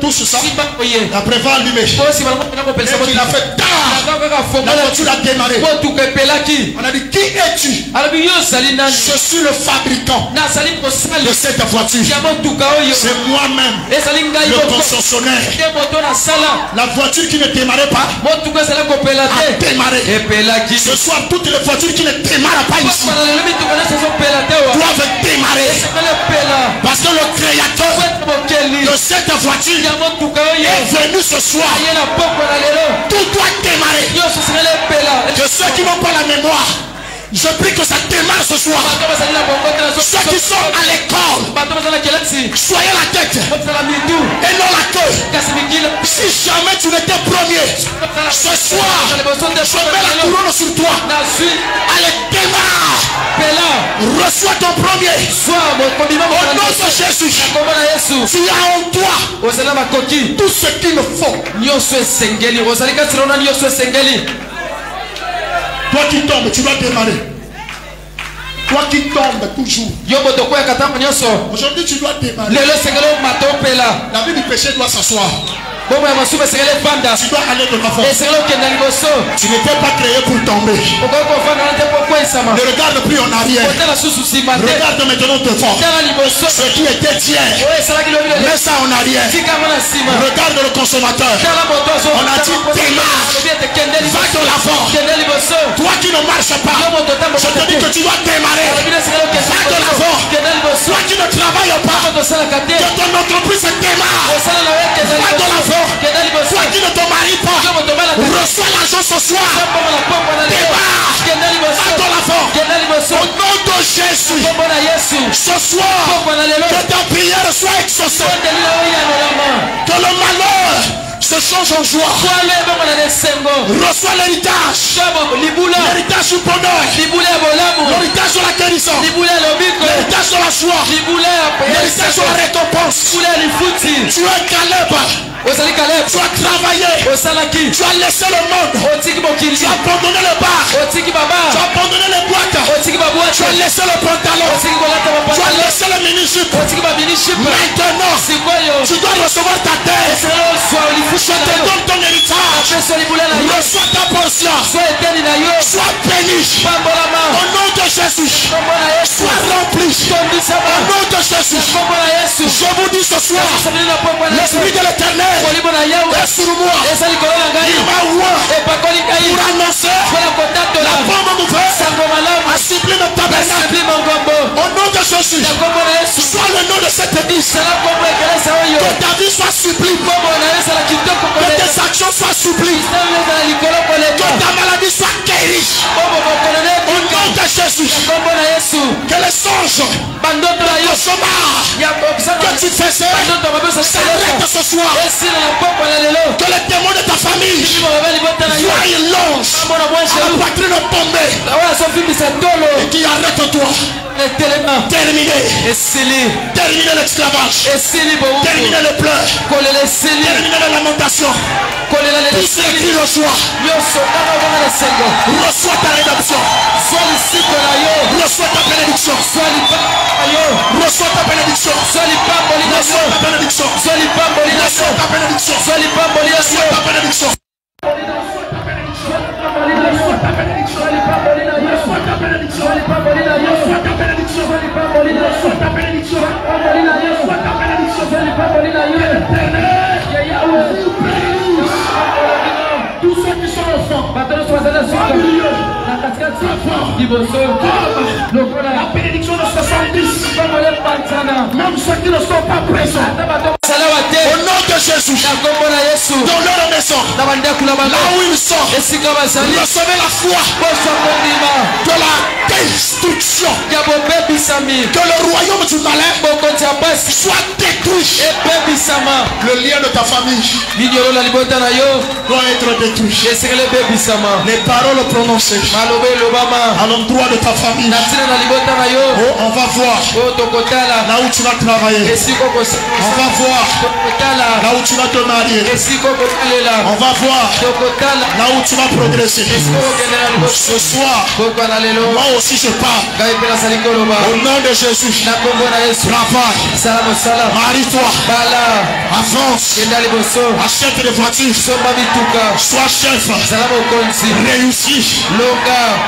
Touche ça. Après va allumer. Et il a fait la voiture a démarré. On a dit qui es-tu? Je suis le fabricant de cette voiture. C'est moi-même le concessionnaire. La voiture qui ne démarrait pas a démarré. Ce soir, toutes les voitures qui ne démarrent pas ici doivent démarrer. Parce que le créateur de cette voiture est venu ce soir. Tout doit démarrer. Que ceux qui n'ont pas la mémoire, je prie que ça démarre ce soir. Ceux qui sont à l'école, soyez la tête et non la queue. Si jamais tu n'étais premier, ce soir, je mets la couronne sur toi. Allez, démarre. Reçois ton premier. Au nom de Jésus, tu as en toi tout ce qu'il me faut. Toi qui tombes, tu dois démarrer. Toi qui tombes toujours. Aujourd'hui, tu dois démarrer. La vie du péché doit s'asseoir. Tu dois aller de l'avant. Tu n'étais pas créé pour tomber. Ne regarde plus en arrière. Regarde maintenant devant. Ce qui était tiers, mets ça en arrière. Regarde le consommateur. On a dit démarre. Va de l'avant. Toi qui ne marches pas, je te dis que tu dois démarrer. Va de l'avant. Toi qui ne travailles pas, que ton entreprise démarre. Va de l'avant. Toi qui ne te maries pas, reçois l'argent ce soir. Démarre. Va de l'avant. Au nom de Jésus. Ce soir, que ta prière soit exaucée. Que le malheur se change en joie. Reçois l'héritage. L'héritage du bonheur. L'héritage de la guérison. L'héritage de la joie. L'héritage de la récompense. Tu es Caleb. Tu as travaillé. Tu as laissé le monde. Tu as abandonné le bar. Tu as abandonné les boîtes. Tu Tu as laissé le pantalon. Tu as laissé le mini-jupe. Maintenant, tu dois recevoir ta terre. Je te donne ton héritage. Reçois ta portion. Sois béni. Au nom de Jésus. Sois rempli. Au nom de Jésus. Je vous dis ce soir, l'Esprit de l'Éternel est sur moi. Il m'a oint pour annoncer la bonne nouvelle, assouplir notre tabernacle. Au nom de Jésus, soit le nom de cette église, que ta vie soit supplie, que tes actions soient supplies, que ta maladie soit guérie. Au nom de Jésus, que les songes, le chômage que tu faisais s'arrête ce soir. Que les démons de ta famille voient une lance à la poitrine tombée et qui arrête toi. Terminer l'esclavage, terminer le pleurs, terminer la lamentation. Tout ce qui reçoit, reçois ta rédemption, reçois ta bénédiction, reçois ta bénédiction, reçois ta bénédiction, reçois ta bénédiction, reçois ta bénédiction. Tous ceux qui sont enfants, la bénédiction de 70, même ceux qui ne sont pas présents. Au nom de Jésus, dans leur maison, là où ils sont, recevez la foi de la destruction. Que le royaume du malin soit détruit. Le lien de ta famille doit être détruit. Les paroles prononcées à l'endroit de ta famille, oh, on va voir là où tu vas travailler. On va voir là où tu vas te marier. On va voir là où tu vas progresser. Ce soir, moi aussi je parle. Au nom de Jésus, travaille, marie-toi, avance, achète des voitures, sois chef, réussis,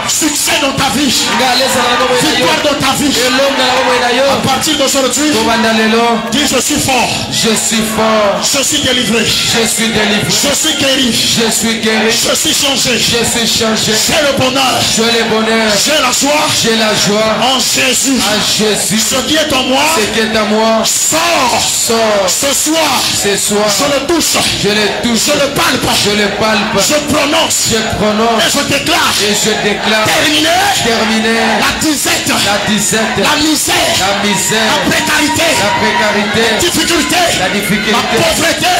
succès dans ta vie, victoire dans ta vie. À partir d'aujourd'hui, dis je suis fort, je suis délivré, je suis guéri, je suis changé, j'ai le bonheur, j'ai la joie, en Jésus. Ce qui est en moi, sort. Ce soir, je le touche, je le palpe, je prononce, et je déclare, terminé, la disette, la misère, la précarité, la difficulté, la pauvreté,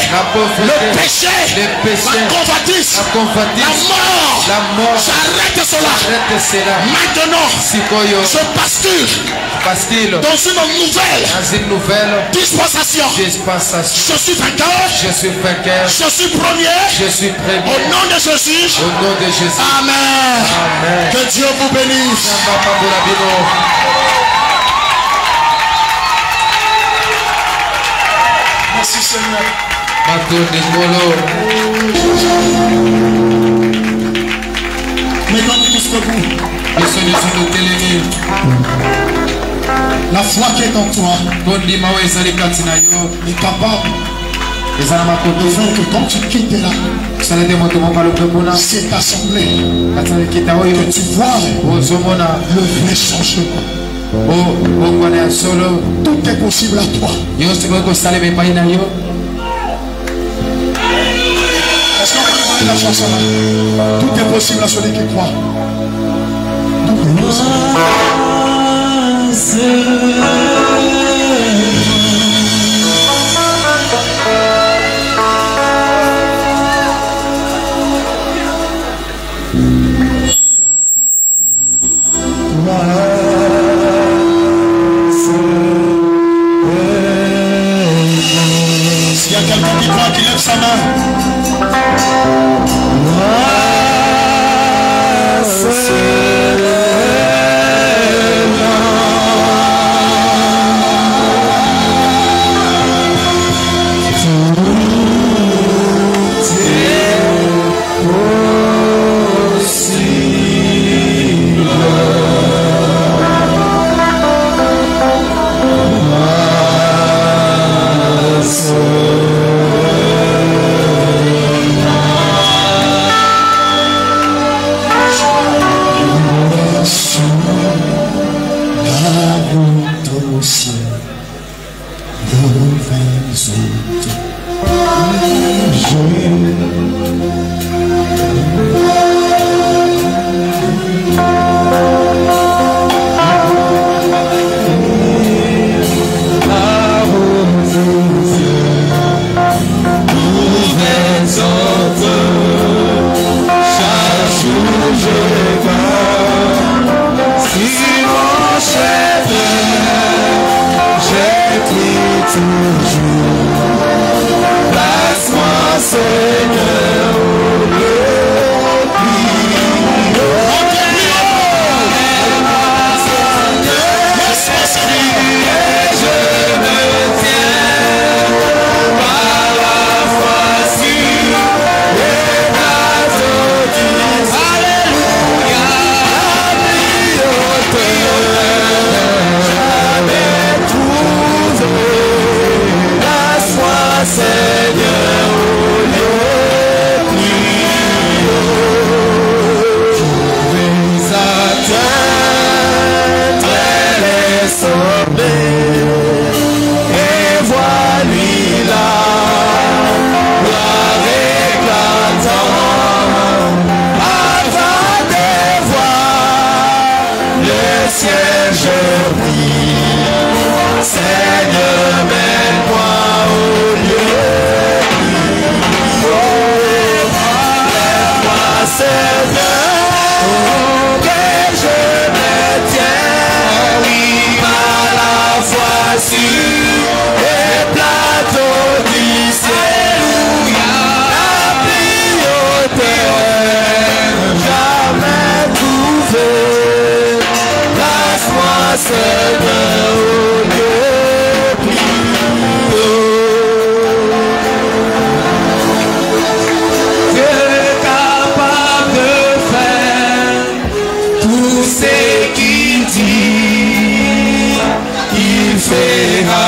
le péché, la convoitise, la mort, j'arrête cela. Maintenant, je bascule dans une nouvelle dispensation. Je suis vainqueur, je suis premier, au nom de Jésus. Amen. Que Dieu vous bénisse. Merci Seigneur. Maintenant tous debout. La foi qui est en toi est capable de faire que quand tu quittes là, cette assemblée, que tu vois le vrai changement. Tout est possible à toi. Est-ce qu'on peut la chanson là? Tout est possible à celui qui croit. Tout est possible. S'il y a quelqu'un qui croit, qui lève sa main.
Seigneur, au Dieu plus haut. Dieu est capable de faire tout ce qu'il dit, il fera.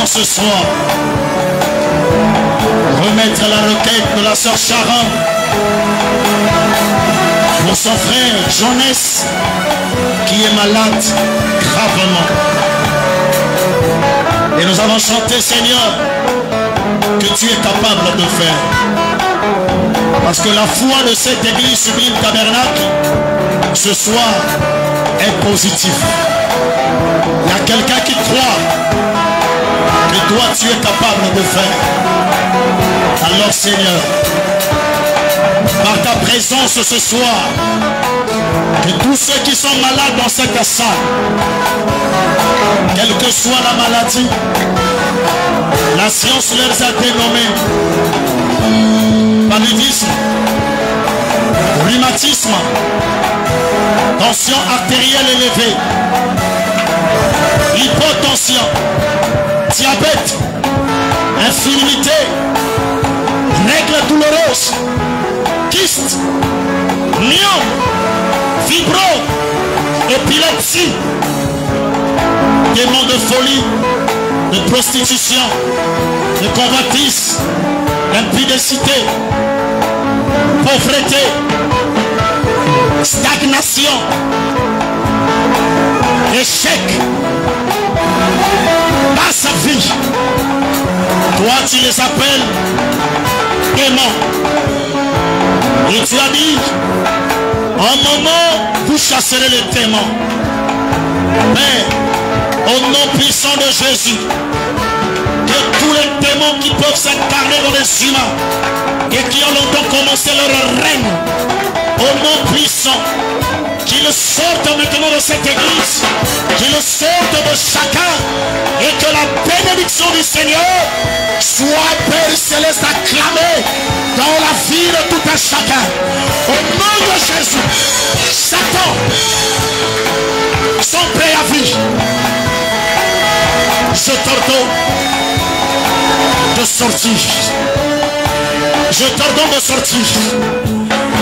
Ce soir, remettre la requête de la sœur Sharon pour son frère Jonas qui est malade gravement. Et nous avons chanté, Seigneur, que tu es capable de faire. Parce que la foi de cette église sublime tabernacle, ce soir, est positive. Il y a quelqu'un qui croit que toi, tu es capable de faire. Alors, Seigneur, par ta présence ce soir, que tous ceux qui sont malades dans cette salle, quelle que soit la maladie, la science leur a dénommé paludisme, rhumatisme, tension artérielle élevée, hypotension, diabète, infirmité, règles douloureuses, kyste, myome, fibro, épilepsie, démons de folie, de prostitution, de convoitise, d'impudicité, pauvreté, stagnation, échec, basse vie. Toi tu les appelles démons. Et tu as dit, en moment vous chasserez les démons. Mais au nom puissant de Jésus, que tous les démons qui peuvent s'incarner dans les humains et qui ont longtemps commencé leur règne, au nom puissant, qu'ils sortent maintenant de cette église, qu'ils sortent de chacun, et que la bénédiction du Seigneur soit, Père céleste, acclamée dans la vie de tout un chacun. Au nom de Jésus, Satan, son préavis, je t'ordonne de sortir. Je t'ordonne de sortir.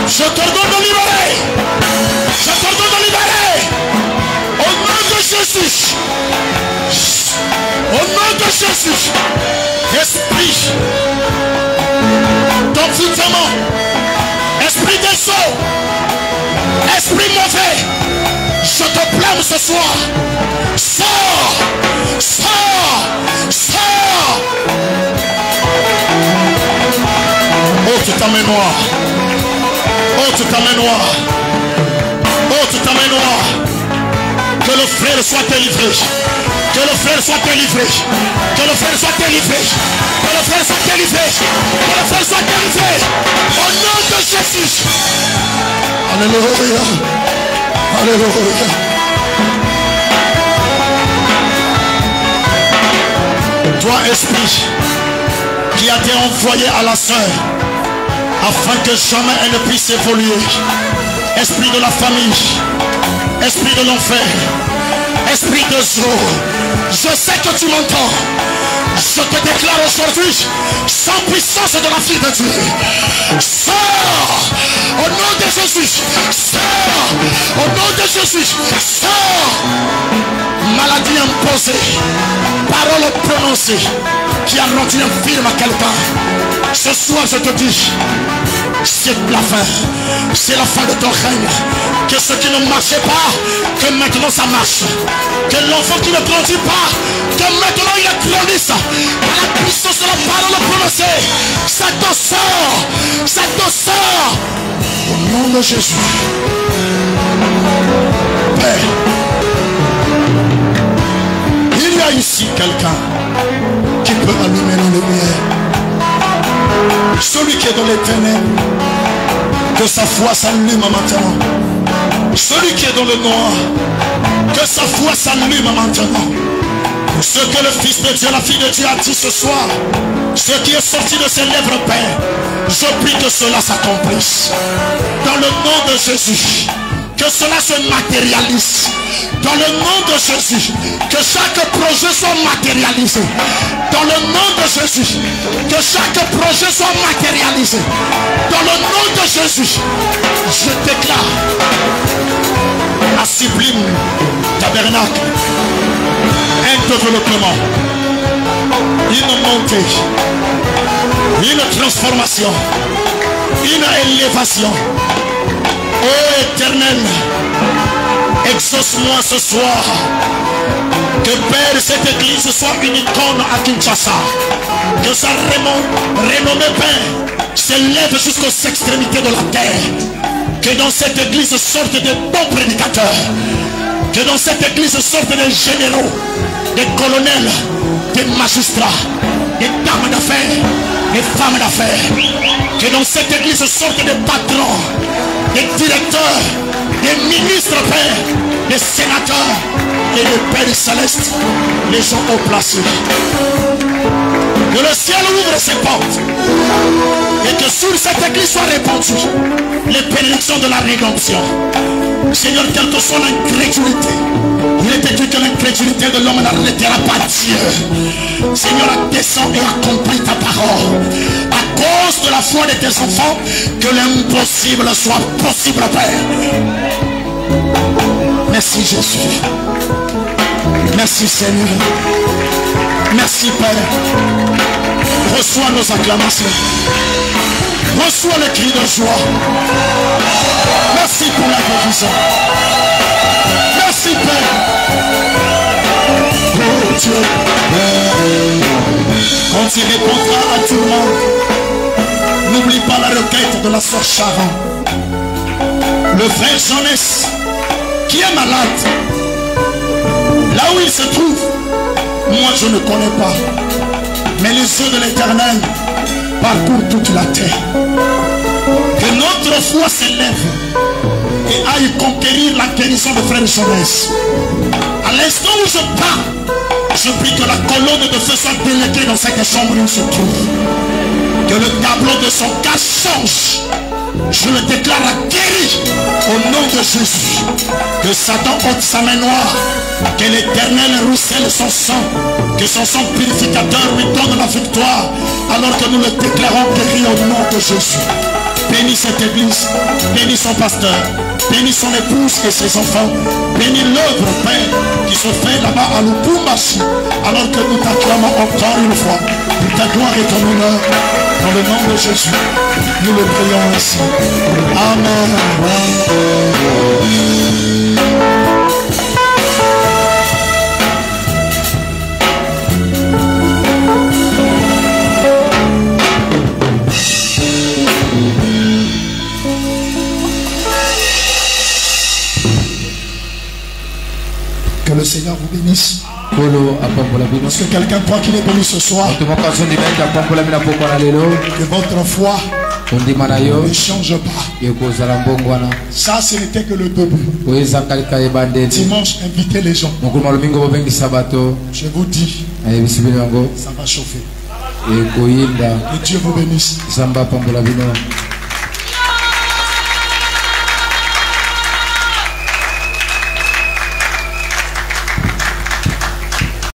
Je t'ordonne de libérer. Je t'ordonne de libérer. Au nom de Jésus. Au nom de Jésus. Esprit d'envoûtement. Esprit des eaux. Esprit mauvais. Je te blâme ce soir. Sors. Sors. Sors. Oh, tu t'amènes noir. Oh, tu t'amènes noir. Oh, tu t'amènes noir. Que le frère soit délivré. Que le frère soit délivré. Que le frère soit délivré. Que le frère soit délivré. Que le frère soit délivré. Au nom de Jésus. Alléluia. Alléluia. Toi, esprit, qui a été envoyé à la sœur, afin que jamais elle ne puisse évoluer. Esprit de la famille, esprit de l'enfer, esprit de Zoro, je sais que tu m'entends. Je te déclare aujourd'hui, sans puissance de la fille de Dieu, sors au nom de Jésus, sors au nom de Jésus, sors. Maladie imposée, parole prononcée, qui a rendu infirme à quelqu'un. Ce soir je te dis, c'est la fin. C'est la fin de ton règne. Que ce qui ne marchait pas, que maintenant ça marche. Que l'enfant qui ne grandit pas, que maintenant il grandisse. Par la puissance de la parole prononcée, ça te sort. Ça te sort. Au nom de Jésus. Père, il y a ici quelqu'un qui peut allumer la lumière. Celui qui est dans les ténèbres, que sa foi s'allume maintenant. Celui qui est dans le noir, que sa foi s'allume maintenant. Ce que le Fils de Dieu, la fille de Dieu a dit ce soir, ce qui est sorti de ses lèvres, Père, je prie que cela s'accomplisse. Dans le nom de Jésus, que cela se matérialise. Dans le nom de Jésus, que chaque projet soit matérialisé. Dans le nom de Jésus, que chaque projet soit matérialisé. Dans le nom de Jésus, je déclare à Sublime Tabernacle un développement, une montée, une transformation, une élévation. Ô Éternel, Exauce-moi ce soir. Que Père, cette église soit une icône à Kinshasa. Que sa renommée, Père, s'élève jusqu'aux extrémités de la terre. Que dans cette église sortent des bons prédicateurs. Que dans cette église sortent des généraux, des colonels, des magistrats, des dames d'affaires, des femmes d'affaires. Que dans cette église sortent des patrons, des directeurs, des ministres, Père, des sénateurs et des pères célestes, les gens haut placés. Que le ciel ouvre ses portes et que sur cette église soit répandue les bénédictions de la rédemption. Seigneur, quelle que soit l'incrédulité, il est écrit que l'incrédulité de l'homme n'arrêtera pas Dieu. Seigneur, descends et accomplis ta parole. À cause de la foi de tes enfants, que l'impossible soit possible, Père. Merci Jésus. Merci Seigneur. Merci Père. Reçois nos acclamations. Reçois le cri de joie. Merci pour la provision. Merci Père. Oh Dieu. Quand il répondra à tout le monde, n'oublie pas la requête de la sœur Sharon. Le frère Jeunesse qui est malade. Là où il se trouve, moi je ne connais pas. Mais les yeux de l'Éternel parcourent toute la terre. Que notre foi s'élève et aille conquérir la guérison de frère Jeunesse. À l'instant où je parle, je prie que la colonne de feu soit déléguée dans cette chambre où il se trouve. Que le tableau de son cas change. Je le déclare guéri au nom de Jésus. Que Satan ôte sa main noire. Que l'Éternel ruisselle son sang. Que son sang purificateur lui donne la victoire. Alors que nous le déclarons guéri au nom de Jésus. Bénis cette église. Bénis son pasteur. Bénis son épouse et ses enfants. Bénis l'œuvre, Père, qui se fait là-bas à Lubumbashi. Alors que nous t'acclamons encore une fois. Pour ta gloire et ton honneur. Dans le nom de Jésus, nous le prions ainsi. Amen. Que le Seigneur vous bénisse. Est-ce que quelqu'un croit qu'il est béni ce soir? Que votre foi ne change pas. Ça, ce n'était que le début. Dimanche, invitez les gens. Je vous dis, ça va chauffer. Que Dieu vous bénisse.